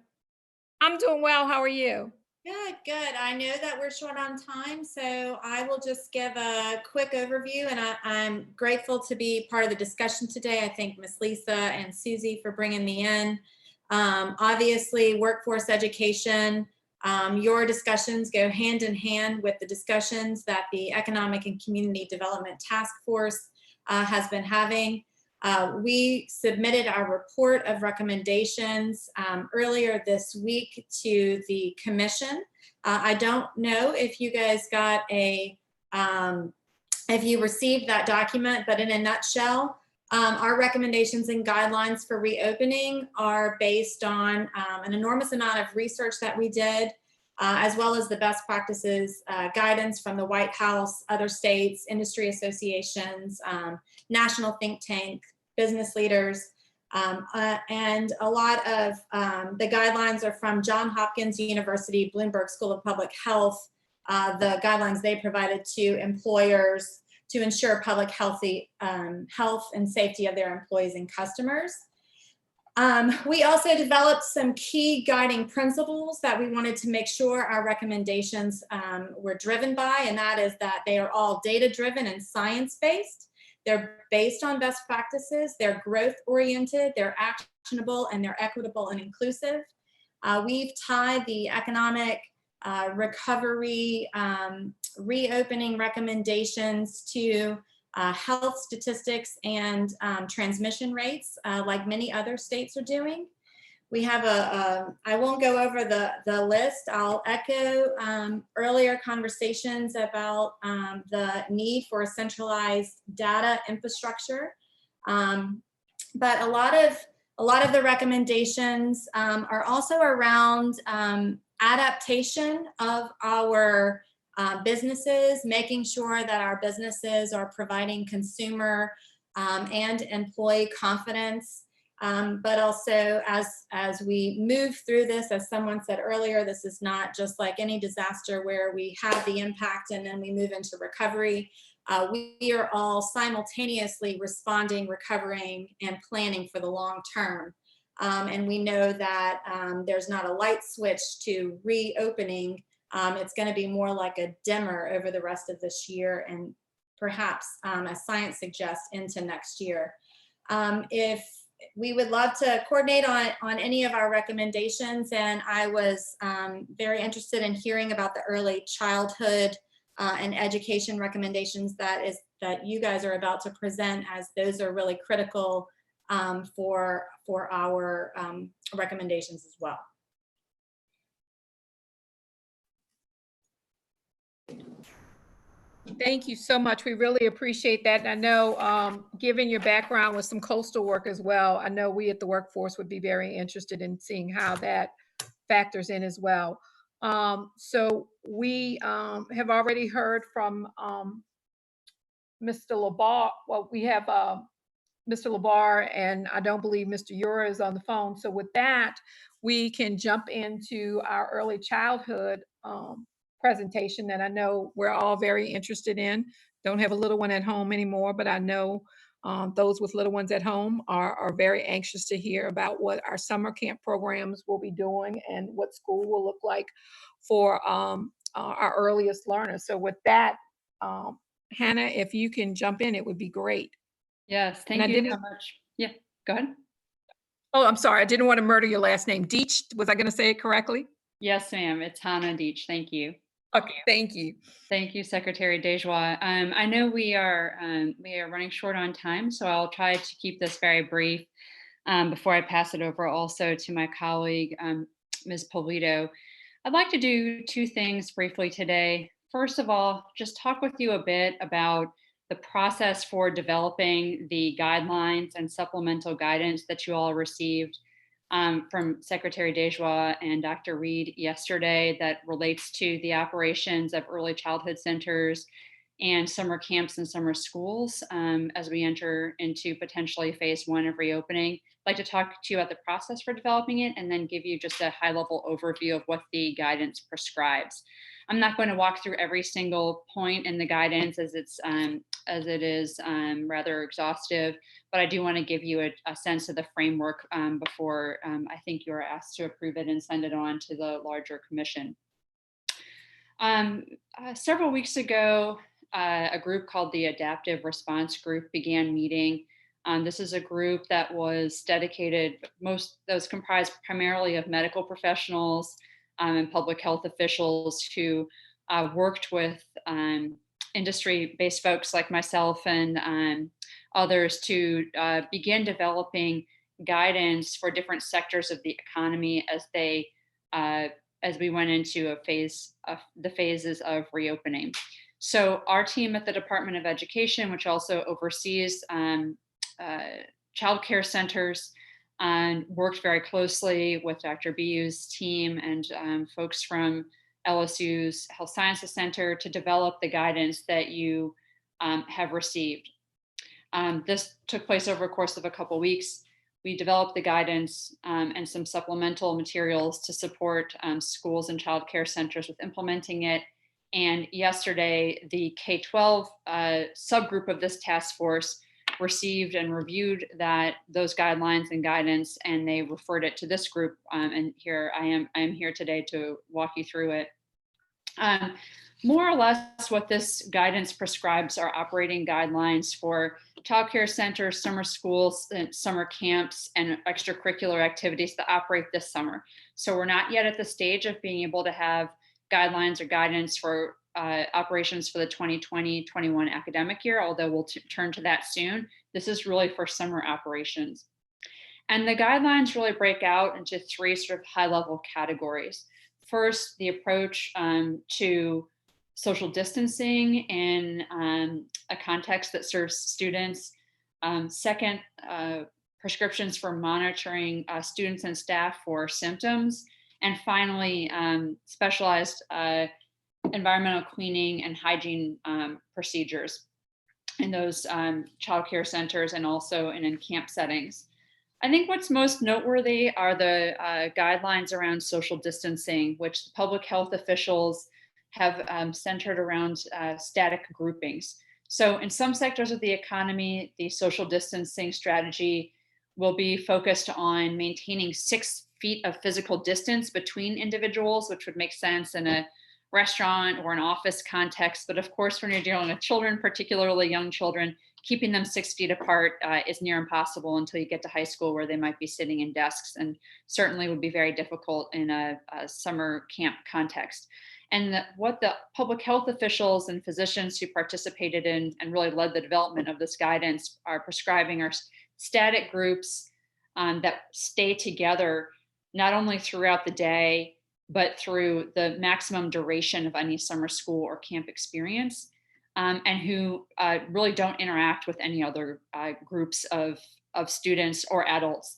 I'm doing well. How are you? Good, good. I know that we're short on time, so I will just give a quick overview, and I'm grateful to be part of the discussion today. I thank Miss Lisa and Susie for bringing me in. Obviously, workforce education, your discussions go hand in hand with the discussions that the Economic and Community Development Task Force has been having. We submitted our report of recommendations earlier this week to the commission. I don't know if you guys got if you received that document, but in a nutshell, our recommendations and guidelines for reopening are based on an enormous amount of research that we did, as well as the best practices guidance from the White House, other states, industry associations, national think tank, business leaders, and a lot of the guidelines are from Johns Hopkins University, Bloomberg School of Public Health, the guidelines they provided to employers to ensure public health and safety of their employees and customers. We also developed some key guiding principles that we wanted to make sure our recommendations were driven by, and that is that they are all data-driven and science-based. They're based on best practices, they're growth-oriented, they're actionable, and they're equitable and inclusive. We've tied the economic recovery reopening recommendations to health statistics and transmission rates, like many other states are doing. We have I won't go over the list. I'll echo earlier conversations about the need for a centralized data infrastructure. But a lot of the recommendations are also around adaptation of our businesses, making sure that our businesses are providing consumer and employee confidence, But also as we move through this, as someone said earlier, this is not just like any disaster where we have the impact and then we move into recovery. We are all simultaneously responding, recovering, and planning for the long term. And we know that there's not a light switch to reopening. It's going to be more like a dimmer over the rest of this year and perhaps, as science suggests, into next year. If we would love to coordinate on any of our recommendations, and I was very interested in hearing about the early childhood and education recommendations that you guys are about to present, as those are really critical for our recommendations as well. Thank you so much. We really appreciate that. And I know, given your background with some coastal work as well, I know we at the workforce would be very interested in seeing how that factors in as well. So we have already heard from Mr. Labar. Well, we have Mr. Labar, and I don't believe Mr. Ura is on the phone. So with that, we can jump into our early childhood presentation that I know we're all very interested in. Don't have a little one at home anymore, but I know those with little ones at home are very anxious to hear about what our summer camp programs will be doing and what school will look like for our earliest learners. So with that, Hannah, if you can jump in, it would be great. Yes, thank you so much. Yeah, go ahead. Oh, I'm sorry. I didn't want to murder your last name. Deach, was I going to say it correctly? Yes, ma'am. It's Hannah Deach. Thank you. Okay, thank you. Thank you, Secretary Dejois. I know we are running short on time, so I'll try to keep this very brief before I pass it over also to my colleague, Ms. Polito. I'd like to do two things briefly today. First of all, just talk with you a bit about the process for developing the guidelines and supplemental guidance that you all received from Secretary Dejois and Dr. Reed yesterday that relates to the operations of early childhood centers and summer camps and summer schools as we enter into potentially phase 1 of reopening. I'd like to talk to you about the process for developing it and then give you just a high-level overview of what the guidance prescribes. I'm not going to walk through every single point in the guidance as it is rather exhaustive, but I do want to give you a sense of the framework before I think you're asked to approve it and send it on to the larger commission. Several weeks ago, a group called the Adaptive Response Group began meeting. This is a group that was dedicated, that was comprised primarily of medical professionals and public health officials who worked with industry-based folks like myself and others to begin developing guidance for different sectors of the economy as we went into the phases of reopening. So our team at the Department of Education, which also oversees child care centers, worked very closely with Dr. Biu's team and folks from LSU's Health Sciences Center to develop the guidance that you have received. This took place over a course of a couple weeks. We developed the guidance and some supplemental materials to support schools and child care centers with implementing it. And yesterday, the K-12 subgroup of this task force received and reviewed those guidelines and guidance, and they referred it to this group. And here I am here today to walk you through it. More or less what this guidance prescribes are operating guidelines for childcare centers, summer schools, and summer camps, and extracurricular activities that operate this summer. So we're not yet at the stage of being able to have guidelines or guidance for operations for the 2020-21 academic year, although we'll turn to that soon. This is really for summer operations. And the guidelines really break out into three sort of high-level categories. First, the approach to social distancing in a context that serves students. Second, prescriptions for monitoring students and staff for symptoms. And finally, specialized environmental cleaning and hygiene procedures in those child care centers and also in camp settings. I think what's most noteworthy are the guidelines around social distancing, which the public health officials have centered around static groupings. So in some sectors of the economy, the social distancing strategy will be focused on maintaining 6 feet of physical distance between individuals, which would make sense in a restaurant or an office context. But of course, when you're dealing with children, particularly young children, keeping them 6 feet apart is near impossible until you get to high school, where they might be sitting in desks, and certainly would be very difficult in a summer camp context. And what the public health officials and physicians who participated in and really led the development of this guidance are prescribing are static groups that stay together not only throughout the day, but through the maximum duration of any summer school or camp experience, and who really don't interact with any other groups of students or adults.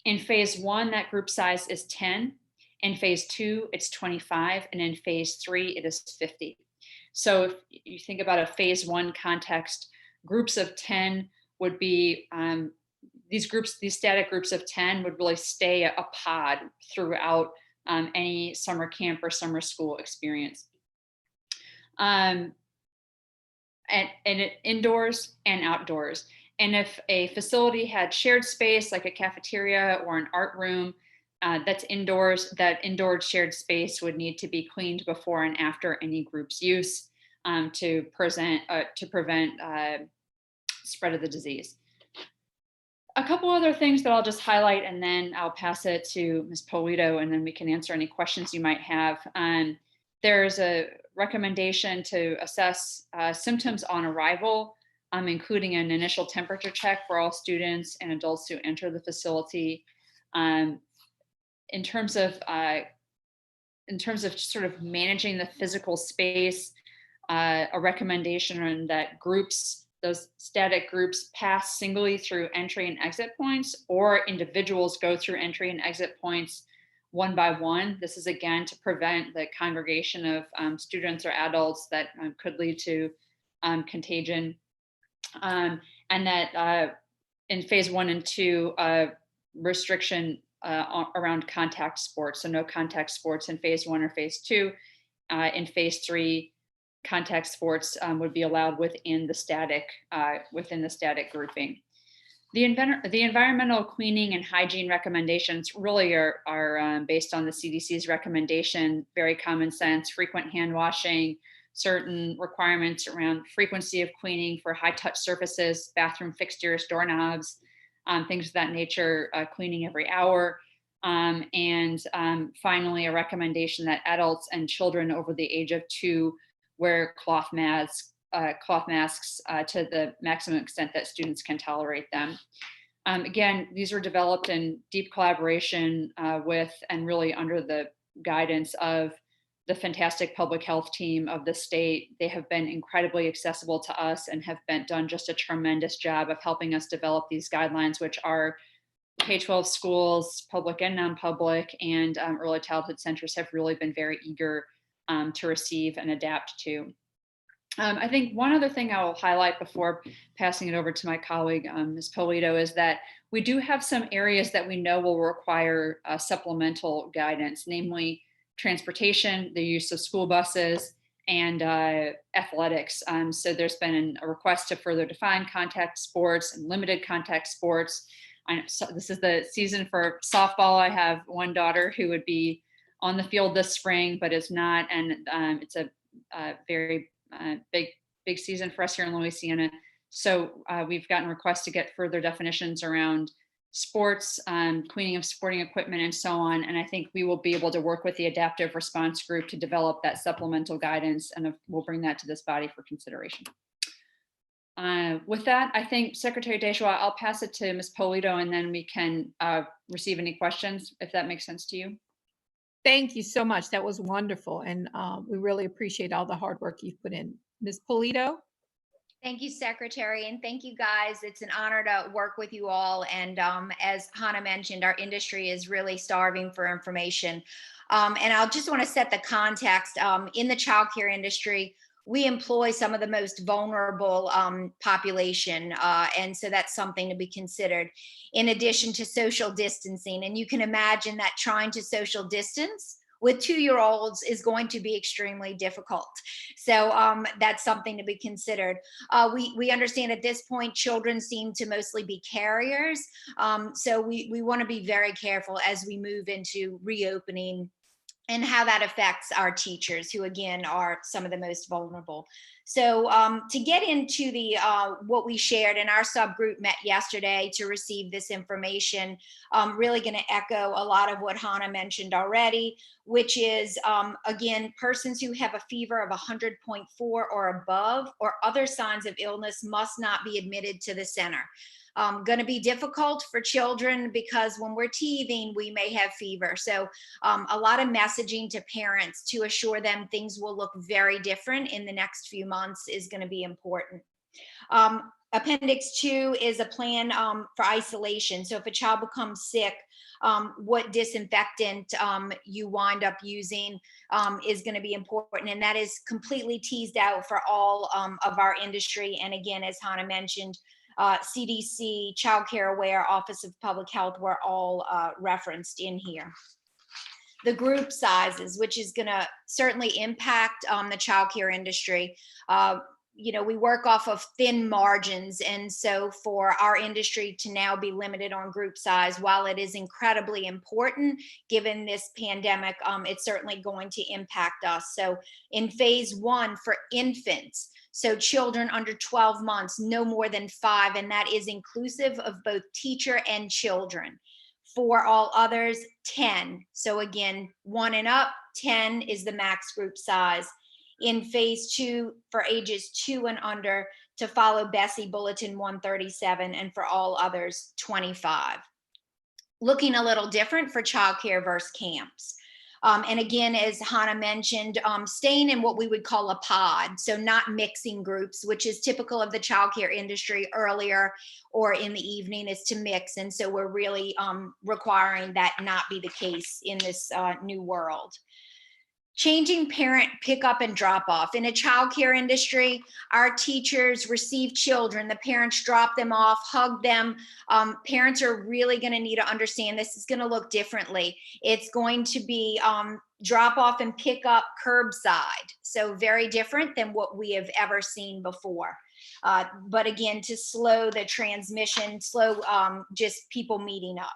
In phase 1, that group size is 10. In phase 2, it's 25. And in phase 3, it is 50. So if you think about a phase 1 context, groups of 10 would be, these static groups of 10 would really stay a pod throughout any summer camp or summer school experience. And indoors and outdoors. And if a facility had shared space like a cafeteria or an art room that's indoors, that indoor shared space would need to be cleaned before and after any group's use to prevent spread of the disease. A couple other things that I'll just highlight, and then I'll pass it to Ms. Polito, and then we can answer any questions you might have. There's a recommendation to assess symptoms on arrival, including an initial temperature check for all students and adults who enter the facility. In terms of sort of managing the physical space, a recommendation on that groups, those static groups, pass singly through entry and exit points, or individuals go through entry and exit points one by one. This is again to prevent the congregation of students or adults that could lead to contagion. And that in phase 1 and 2, restriction around contact sports. So no contact sports in phase 1 or phase 2. In phase 3, contact sports would be allowed within the static grouping. The environmental cleaning and hygiene recommendations really are based on the CDC's recommendation, very common sense, frequent hand washing, certain requirements around frequency of cleaning for high touch surfaces, bathroom fixtures, doorknobs, things of that nature, cleaning every hour. And finally, a recommendation that adults and children over the age of 2 wear cloth masks to the maximum extent that students can tolerate them. Again, these were developed in deep collaboration with and really under the guidance of the fantastic public health team of the state. They have been incredibly accessible to us and have done just a tremendous job of helping us develop these guidelines, which are K-12 schools, public and non-public, and early childhood centers have really been very eager to receive and adapt to. I think one other thing I will highlight before passing it over to my colleague, Ms. Polito, is that we do have some areas that we know will require supplemental guidance, namely transportation, the use of school buses, and athletics. So there's been a request to further define contact sports and limited contact sports. So this is the season for softball. I have one daughter who would be on the field this spring, but is not, and it's a very big season for us here in Louisiana. So we've gotten requests to get further definitions around sports, cleaning of sporting equipment, and so on. And I think we will be able to work with the adaptive response group to develop that supplemental guidance, and we'll bring that to this body for consideration. With that, I think Secretary Dejoie, I'll pass it to Ms. Polito, and then we can receive any questions, if that makes sense to you. Thank you so much. That was wonderful. And we really appreciate all the hard work you've put in. Ms. Polito? Thank you, Secretary, and thank you guys. It's an honor to work with you all. And as Hannah mentioned, our industry is really starving for information. And I'll just want to set the context. In the childcare industry, we employ some of the most vulnerable population. And so that's something to be considered in addition to social distancing. And you can imagine that trying to social distance with 2-year-olds is going to be extremely difficult. So that's something to be considered. We understand at this point, children seem to mostly be carriers. So we want to be very careful as we move into reopening and how that affects our teachers, who again are some of the most vulnerable. So to get into the what we shared, and our subgroup met yesterday to receive this information, really going to echo a lot of what Hannah mentioned already, which is again, persons who have a fever of 100.4 or above or other signs of illness must not be admitted to the center. Going to be difficult for children because when we're teething, we may have fever. So a lot of messaging to parents to assure them things will look very different in the next few months is going to be important. Appendix 2 is a plan for isolation. So if a child becomes sick, what disinfectant you wind up using is going to be important. And that is completely teased out for all of our industry. And again, as Hannah mentioned, CDC, Child Care Aware, Office of Public Health were all referenced in here. The group sizes, which is going to certainly impact the child care industry. You know, we work off of thin margins. And so for our industry to now be limited on group size, while it is incredibly important, given this pandemic, it's certainly going to impact us. So in phase 1 for infants, so children under 12 months, no more than 5, and that is inclusive of both teacher and children. For all others, 10. So again, 1 and up, 10 is the max group size. In phase 2 for ages 2 and under, to follow Bessie Bulletin 137, and for all others, 25. Looking a little different for childcare versus camps. And again, as Hannah mentioned, staying in what we would call a pod, so not mixing groups, which is typical of the childcare industry. Earlier or in the evening is to mix. And so we're really requiring that not be the case in this new world. Changing parent pickup and drop off. In a childcare industry, our teachers receive children, the parents drop them off, hug them. Parents are really going to need to understand this is going to look differently. It's going to be drop off and pick up curbside. So very different than what we have ever seen before. But again, to slow the transmission, slow just people meeting up.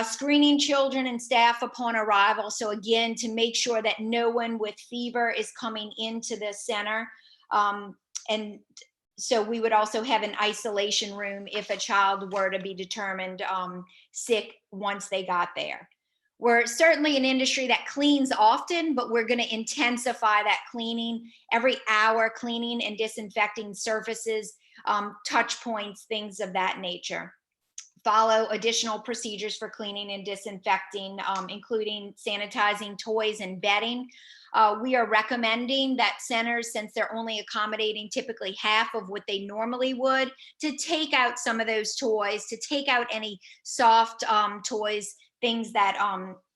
Screening children and staff upon arrival. So again, to make sure that no one with fever is coming into the center. And so we would also have an isolation room if a child were to be determined sick once they got there. We're certainly an industry that cleans often, but we're going to intensify that cleaning, every hour cleaning and disinfecting surfaces, touch points, things of that nature. Follow additional procedures for cleaning and disinfecting, including sanitizing toys and bedding. We are recommending that centers, since they're only accommodating typically half of what they normally would, to take out some of those toys, to take out any soft toys, things that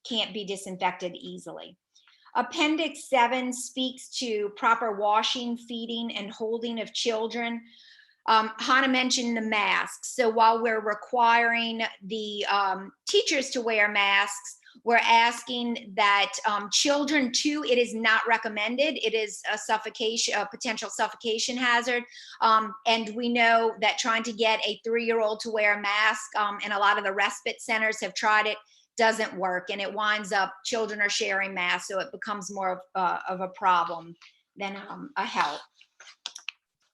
can't be disinfected easily. Appendix 7 speaks to proper washing, feeding, and holding of children. Hannah mentioned the masks. So while we're requiring the teachers to wear masks, we're asking that children too, it is not recommended. It is a potential suffocation hazard. And we know that trying to get a 3-year-old to wear a mask, and a lot of the respite centers have tried it, doesn't work. And it winds up, children are sharing masks. So it becomes more of a problem than a help.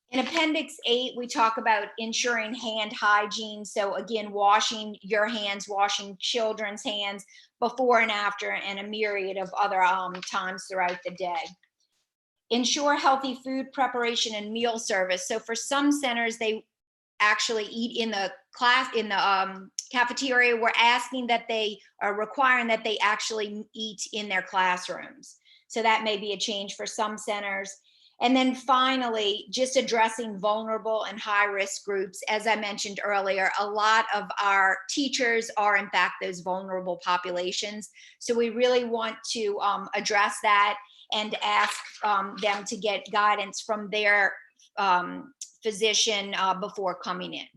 In Appendix 8, we talk about ensuring hand hygiene. So again, washing your hands, washing children's hands before and after, and a myriad of other times throughout the day. Ensure healthy food preparation and meal service. So for some centers, they actually eat in the cafeteria. We're asking that they are requiring that they actually eat in their classrooms. So that may be a change for some centers. And then finally, just addressing vulnerable and high-risk groups. As I mentioned earlier, a lot of our teachers are in fact those vulnerable populations. So we really want to address that and ask them to get guidance from their physician before coming in.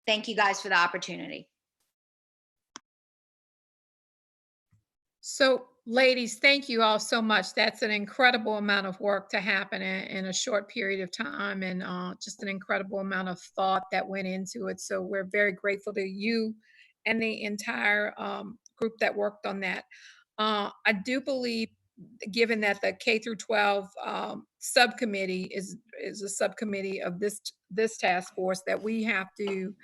Thank you guys for the opportunity. So ladies, thank you all so much. That's an incredible amount of work to happen in a short period of time, and just an incredible amount of thought that went into it. So we're very grateful to you and the entire group that worked on that. I do believe, given that the K through 12 subcommittee is a subcommittee of this task force, that we have to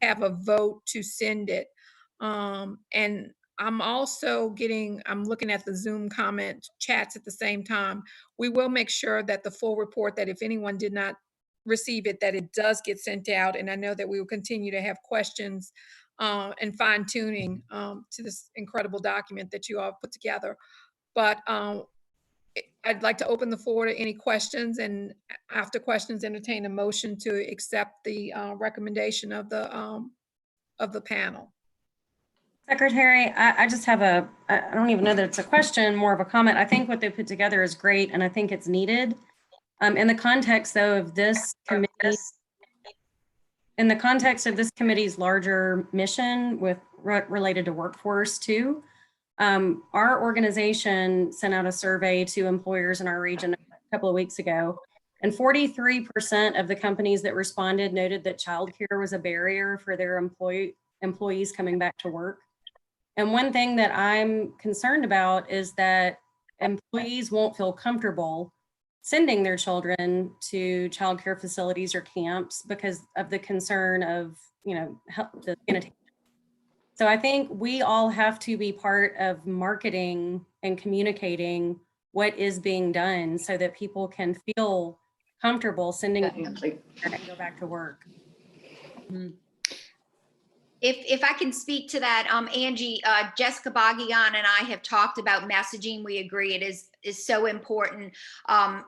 have a vote to send it. And I'm looking at the Zoom comment chats at the same time. We will make sure that the full report, that if anyone did not receive it, that it does get sent out. And I know that we will continue to have questions and fine tuning to this incredible document that you all put together. But I'd like to open the floor to any questions, and after questions, entertain a motion to accept the recommendation of the panel. Secretary, I just have I don't even know that it's a question, more of a comment. I think what they put together is great, and I think it's needed. In the context, though, of this committee, in the context of this committee's larger mission related to workforce too, our organization sent out a survey to employers in our region a couple of weeks ago, and 43% of the companies that responded noted that childcare was a barrier for their employees coming back to work. And one thing that I'm concerned about is that employees won't feel comfortable sending their children to childcare facilities or camps because of the concern of, the sanitation. So I think we all have to be part of marketing and communicating what is being done so that people can feel comfortable sending them and go back to work. Mm-hmm. If I can speak to that, Angie, Jessica Bagian and I have talked about messaging. We agree it is so important. And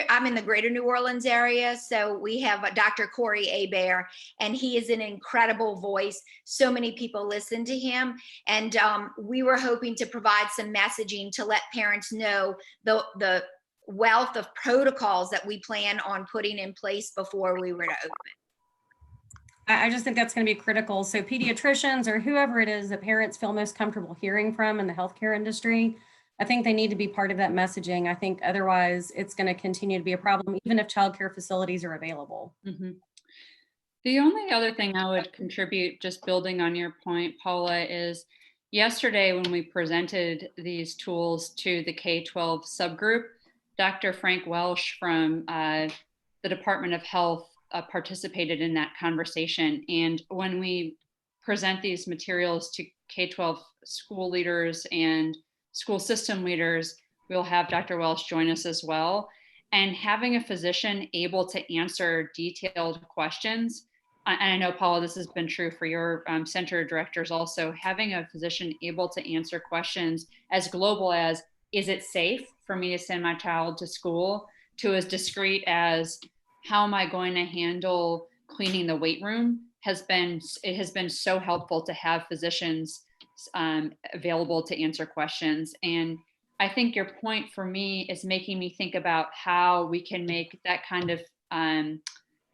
I'm in the greater New Orleans area. So we have Dr. Corey Hebert, and he is an incredible voice. So many people listen to him. And we were hoping to provide some messaging to let parents know the wealth of protocols that we plan on putting in place before we were to open. I just think that's going to be critical. So pediatricians or whoever it is that parents feel most comfortable hearing from in the healthcare industry, I think they need to be part of that messaging. I think otherwise it's going to continue to be a problem, even if childcare facilities are available. Mm-hmm. The only other thing I would contribute, just building on your point, Paula, is yesterday when we presented these tools to the K-12 subgroup, Dr. Frank Welsh from the Department of Health participated in that conversation. And when we present these materials to K-12 school leaders and school system leaders, we'll have Dr. Welsh join us as well. And having a physician able to answer detailed questions, and I know, Paula, this has been true for your center directors also, having a physician able to answer questions as global as, is it safe for me to send my child to school, to as discreet as, how am I going to handle cleaning the weight room, it has been so helpful to have physicians available to answer questions. And I think your point for me is making me think about how we can make that kind of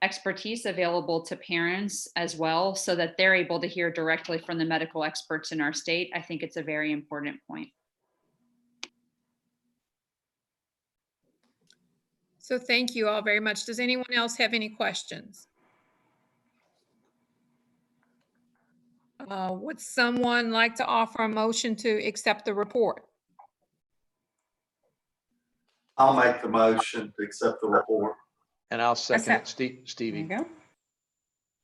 expertise available to parents as well, so that they're able to hear directly from the medical experts in our state. I think it's a very important point. So thank you all very much. Does anyone else have any questions? Would someone like to offer a motion to accept the report? I'll make the motion to accept the report. And I'll second it, Stevie. There you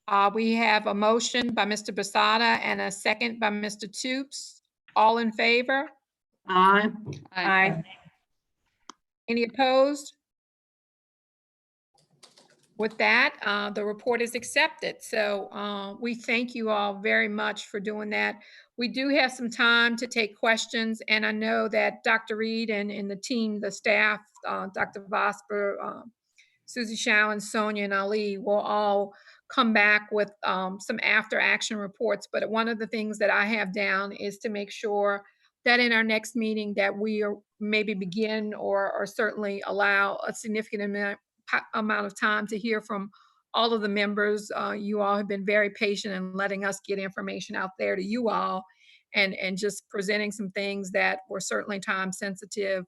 go. We have a motion by Mr. Basada and a second by Mr. Toops. All in favor? Aye. Aye. Any opposed? With that, the report is accepted. So we thank you all very much for doing that. We do have some time to take questions, and I know that Dr. Reed and the team, the staff, Dr. Vosper, Susie Shao, and Sonia and Ali will all come back with some after action reports. But one of the things that I have down is to make sure that in our next meeting that we are maybe begin or certainly allow a significant amount of time to hear from all of the members. You all have been very patient in letting us get information out there to you all and just presenting some things that were certainly time sensitive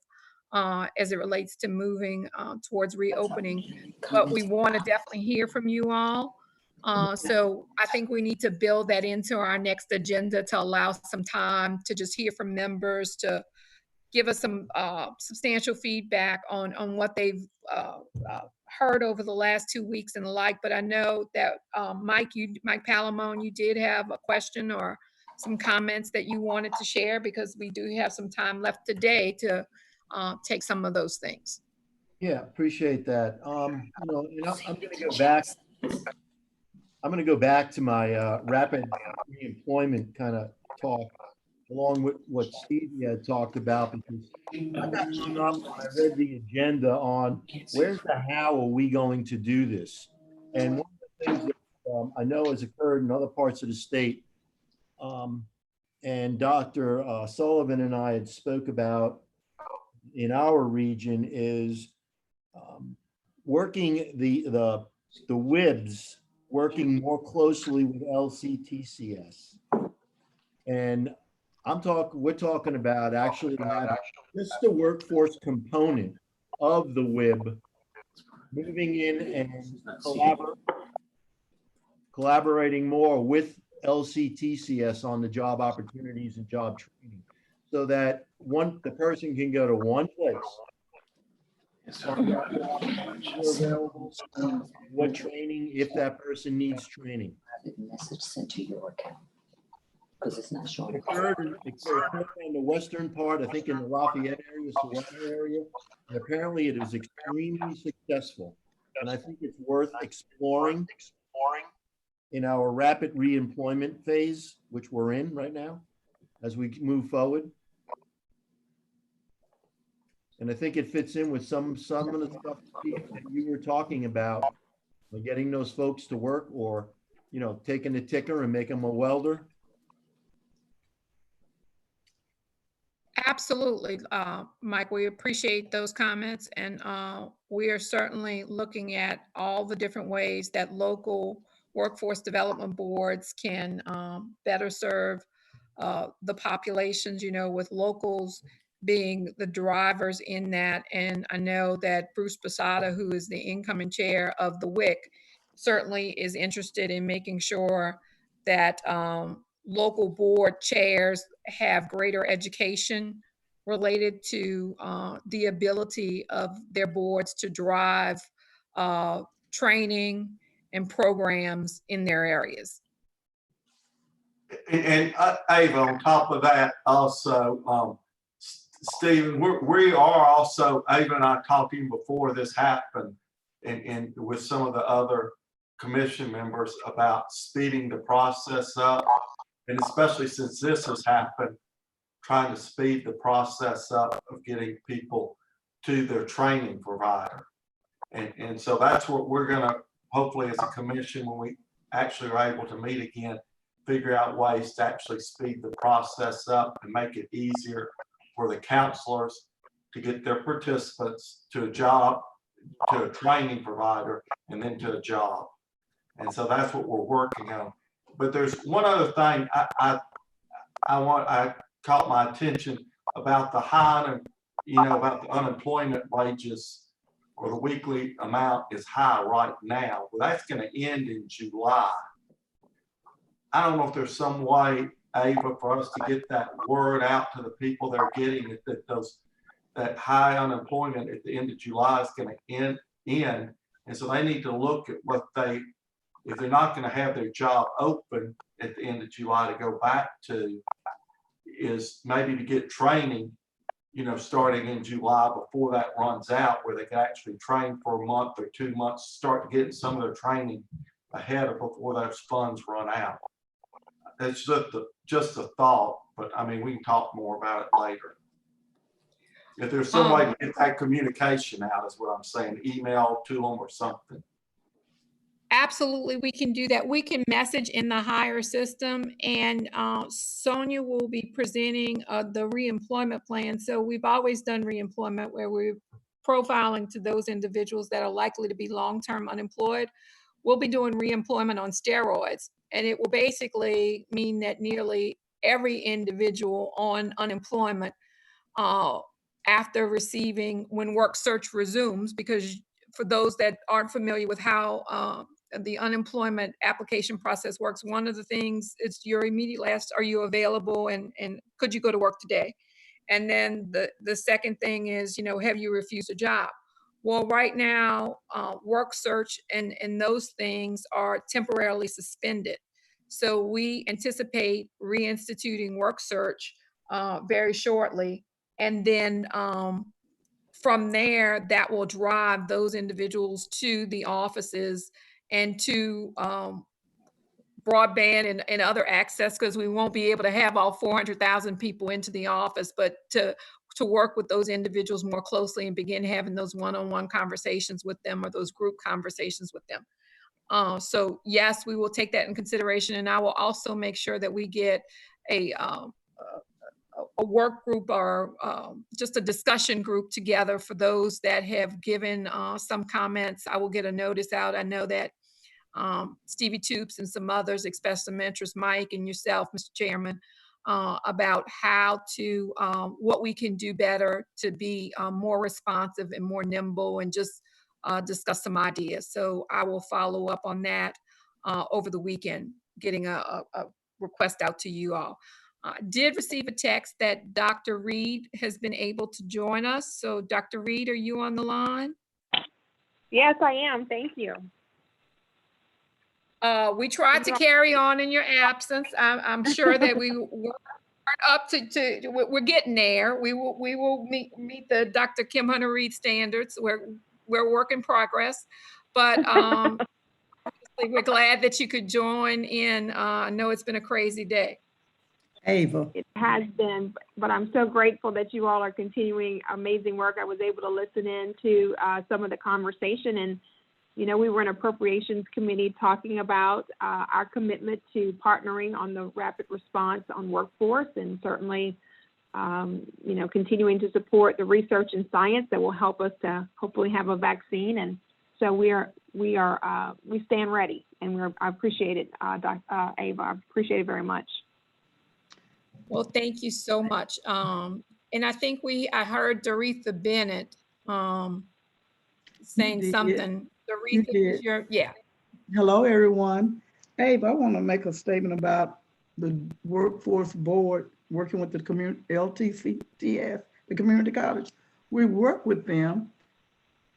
as it relates to moving towards reopening. But we want to definitely hear from you all. So I think we need to build that into our next agenda to allow some time to just hear from members, to give us some substantial feedback on what they've heard over the last 2 weeks and the like. But I know that Mike Palamone, you did have a question or some comments that you wanted to share, because we do have some time left today to take some of those things. Yeah, appreciate that. You know, and I'm going to go back. I'm going to go back to my rapid reemployment kind of talk, along with what Stevie had talked about, because I got hung up when I read the agenda on where's the how are we going to do this. And one of the things that I know has occurred in other parts of the state, and Dr. Sullivan and I had spoke about in our region, is working the WIBs, working more closely with LCTCS. And we're talking about actually having just the workforce component of the WIB moving in and collaborating more with LCTCS on the job opportunities and job training, so that the person can go to one place. What training, if that person needs training. Message sent to your account because it's not showing. It occurred in the western part, I think in the Lafayette area, Sorrento area, and apparently it was extremely successful. And I think it's worth exploring in our rapid reemployment phase, which we're in right now, as we move forward. And I think it fits in with some of the stuff that you were talking about, like getting those folks to work, or, you know, taking the ticker and making them a welder. Absolutely, Mike, we appreciate those comments, and we are certainly looking at all the different ways that local workforce development boards can better serve the populations, you know, with locals being the drivers in that. And I know that Bruce Posada, who is the incoming chair of the WIC, certainly is interested in making sure that local board chairs have greater education related to the ability of their boards to drive training and programs in their areas. And Ava, on top of that, also, Stephen, we are also, Ava and I talking before this happened, and with some of the other commission members about speeding the process up, and especially since this has happened, trying to speed the process up of getting people to their training provider. And so that's what we're gonna, hopefully as a commission, when we actually are able to meet again, figure out ways to actually speed the process up and make it easier for the counselors to get their participants to a job, to a training provider, and then to a job. And so that's what we're working on. But there's one other thing I caught my attention about the high, about the unemployment wages, or the weekly amount is high right now. Well, that's going to end in July. I don't know if there's some way, Ava, for us to get that word out to the people that are getting it, that high unemployment at the end of July is going to end. And so they need to look at what if they're not going to have their job open at the end of July to go back to, is maybe to get training, starting in July before that runs out, where they can actually train for a month or 2 months, start getting some of their training ahead of before those funds run out. It's just a thought, but I mean, we can talk more about it later. If there's some way to get that communication out, is what I'm saying, email to them or something. Absolutely, we can do that. We can message in the hire system, and Sonia will be presenting the reemployment plan. So we've always done reemployment where we're profiling to those individuals that are likely to be long-term unemployed. We'll be doing reemployment on steroids, and it will basically mean that nearly every individual on unemployment after receiving, when work search resumes, because for those that aren't familiar with how the unemployment application process works, one of the things is your immediate ask, are you available, and could you go to work today? And then the second thing is, you know, have you refused a job? Well, right now, work search and those things are temporarily suspended. So we anticipate reinstituting work search very shortly. And then from there, that will drive those individuals to the offices and to broadband and other access, because we won't be able to have all 400,000 people into the office, but to work with those individuals more closely and begin having those one-on-one conversations with them, or those group conversations with them. So yes, we will take that in consideration, and I will also make sure that we get a work group or just a discussion group together for those that have given some comments. I will get a notice out. I know that Stevie Toops and some others expressed some interest, Mike and yourself, Mr. Chairman, about how to, what we can do better to be more responsive and more nimble, and just discuss some ideas. So I will follow up on that over the weekend, getting a request out to you all. Did receive a text that Dr. Reed has been able to join us. So Dr. Reed, are you on the line? Yes, I am. Thank you. We tried to carry on in your absence. I'm sure that we weren't up to we're getting there. We will meet the Dr. Kim Hunter Reed standards. We're work in progress, but we're glad that you could join in. I know it's been a crazy day. Ava. It has been, but I'm so grateful that you all are continuing amazing work. I was able to listen in to some of the conversation, and you know, we were in appropriations committee talking about our commitment to partnering on the rapid response on workforce, and certainly, you know, continuing to support the research and science that will help us to hopefully have a vaccine. And so we stand ready, and I appreciate it, Ava. I appreciate it very much. Well, thank you so much. And I think I heard Doretha Bennett saying something. Doretha, yeah. Hello, everyone. Abe, I want to make a statement about the workforce board working with the community, LTCTS, the community college. We work with them,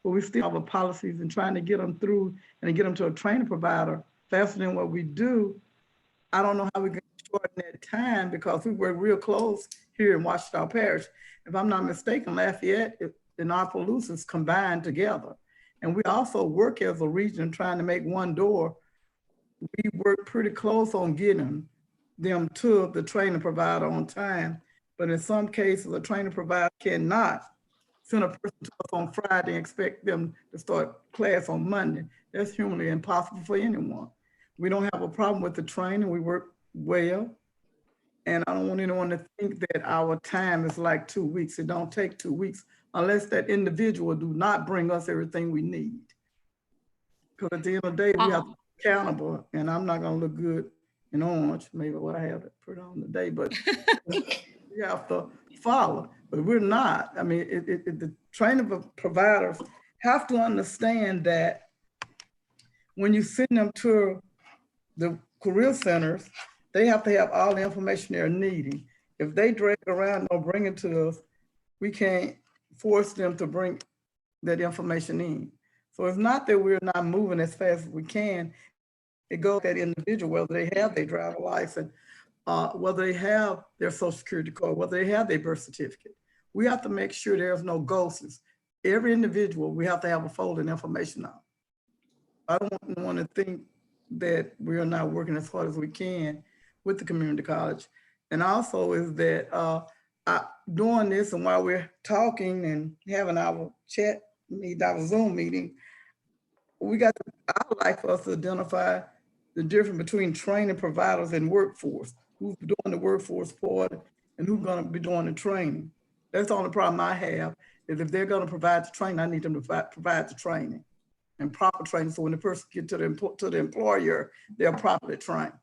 but we still have our policies and trying to get them through and get them to a training provider faster than what we do. I don't know how we can shorten that time, because we work real close here in Ouachita Parish. If I'm not mistaken, Lafayette and Opelousas combined together. And we also work as a region trying to make one door. We work pretty close on getting them to the training provider on time. But in some cases, a training provider cannot send a person to us on Friday and expect them to start class on Monday. That's humanly impossible for anyone. We don't have a problem with the training. We work well. And I don't want anyone to think that our time is like 2 weeks. It don't take 2 weeks unless that individual do not bring us everything we need. Because at the end of the day, we have to be accountable, and I'm not gonna look good in orange, maybe what I have to put on today, but we have to follow, but we're not. I mean, the training providers have to understand that when you send them to the career centers, they have to have all the information they're needing. If they drag it around or bring it to us, we can't force them to bring that information in. So it's not that we're not moving as fast as we can. It goes to that individual, whether they have their driver license, whether they have their social security card, whether they have their birth certificate. We have to make sure there's no ghosts. Every individual, we have to have a folded information on. I don't want to think that we are not working as hard as we can with the community college. And also is that doing this, and while we're talking and having our chat, our Zoom meeting, I would like for us to identify the difference between training providers and workforce. Who's doing the workforce part and who's gonna be doing the training. That's the only problem I have, is if they're gonna provide the training, I need them to provide the training and proper training. So when the person gets to the employer, they're properly trained.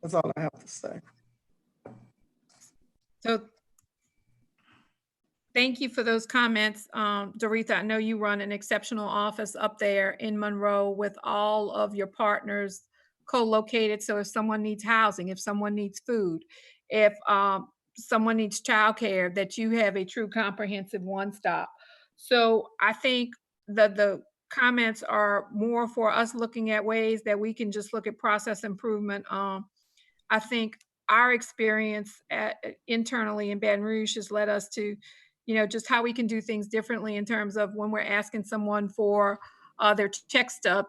That's all I have to say. So thank you for those comments. Doretha, I know you run an exceptional office up there in Monroe with all of your partners co-located. So if someone needs housing, if someone needs food, if someone needs childcare, that you have a true comprehensive one-stop. So I think the comments are more for us looking at ways that we can just look at process improvement. I think our experience internally in Baton Rouge has led us to, just how we can do things differently in terms of when we're asking someone for their check stub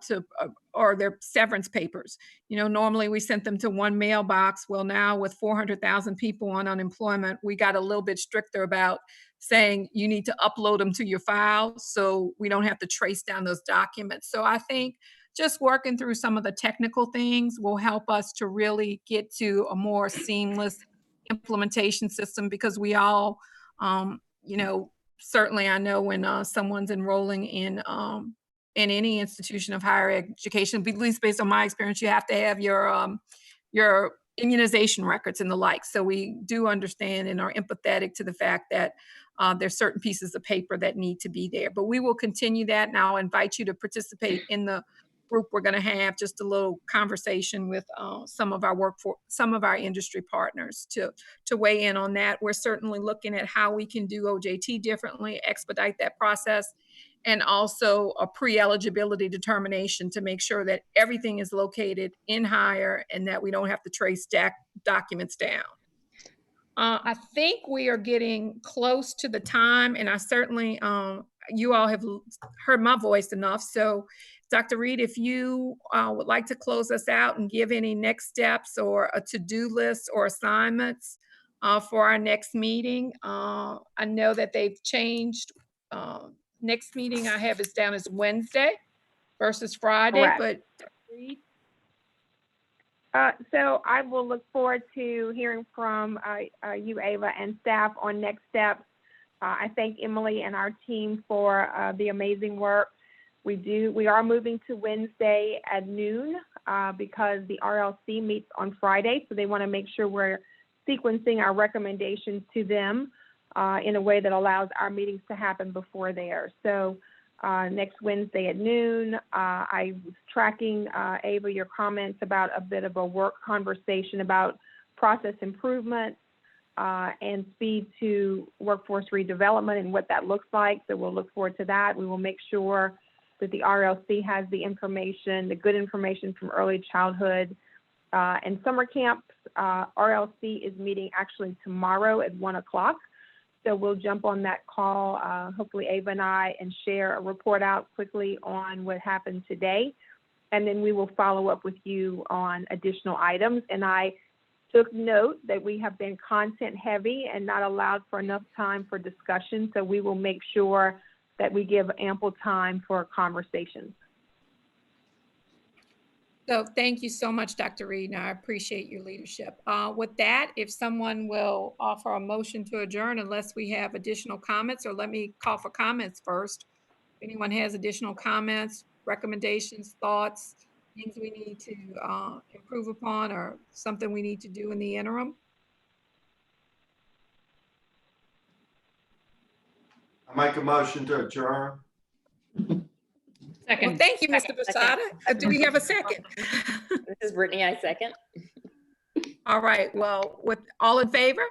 or their severance papers. Normally we sent them to one mailbox. Well, now with 400,000 people on unemployment, we got a little bit stricter about saying you need to upload them to your file so we don't have to trace down those documents. So I think just working through some of the technical things will help us to really get to a more seamless implementation system, because we all, certainly I know when someone's enrolling in any institution of higher education, at least based on my experience, you have to have your immunization records and the like. So we do understand and are empathetic to the fact that there's certain pieces of paper that need to be there. But we will continue that, and I'll invite you to participate in the group. We're going to have just a little conversation with some of our workforce, some of our industry partners to weigh in on that. We're certainly looking at how we can do OJT differently, expedite that process, and also a pre-eligibility determination to make sure that everything is located in hire and that we don't have to trace documents down. I think we are getting close to the time, and I certainly, you all have heard my voice enough. So Dr. Reed, if you would like to close us out and give any next steps or a to-do list or assignments for our next meeting. I know that they've changed. Next meeting I have is down as Wednesday versus Friday, Correct. but Dr. Reed? So I will look forward to hearing from you, Ava, and staff on next steps. I thank Emily and our team for the amazing work. We are moving to Wednesday at noon because the RLC meets on Friday, so they want to make sure we're sequencing our recommendations to them in a way that allows our meetings to happen before theirs. So next Wednesday at noon, I was tracking, Ava, your comments about a bit of a work conversation about process improvement and speed to workforce redevelopment and what that looks like. So we'll look forward to that. We will make sure that the RLC has the information, the good information from early childhood and summer camps. RLC is meeting actually tomorrow at 1 o'clock. So we'll jump on that call, hopefully Ava and I, and share a report out quickly on what happened today. And then we will follow up with you on additional items. And I took note that we have been content heavy and not allowed for enough time for discussion. So we will make sure that we give ample time for conversations. So thank you so much, Dr. Reed, and I appreciate your leadership. With that, if someone will offer a motion to adjourn, unless we have additional comments, or let me call for comments first. If anyone has additional comments, recommendations, thoughts, things we need to improve upon, or something we need to do in the interim. I make a motion to adjourn. Second. Well, thank you, Mr. Posada. Do we have a second? This is Brittany, I second. All right, well, with all in favor?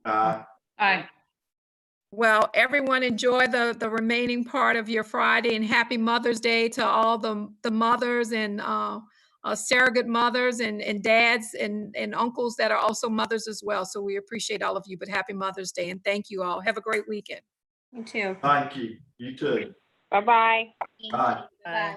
Aye. Well, everyone enjoy the remaining part of your Friday, and happy Mother's Day to all the mothers and surrogate mothers and dads and uncles that are also mothers as well. So we appreciate all of you, but happy Mother's Day, and thank you all. Have a great weekend. You too. Thank you. You too. Bye-bye. Bye. Bye.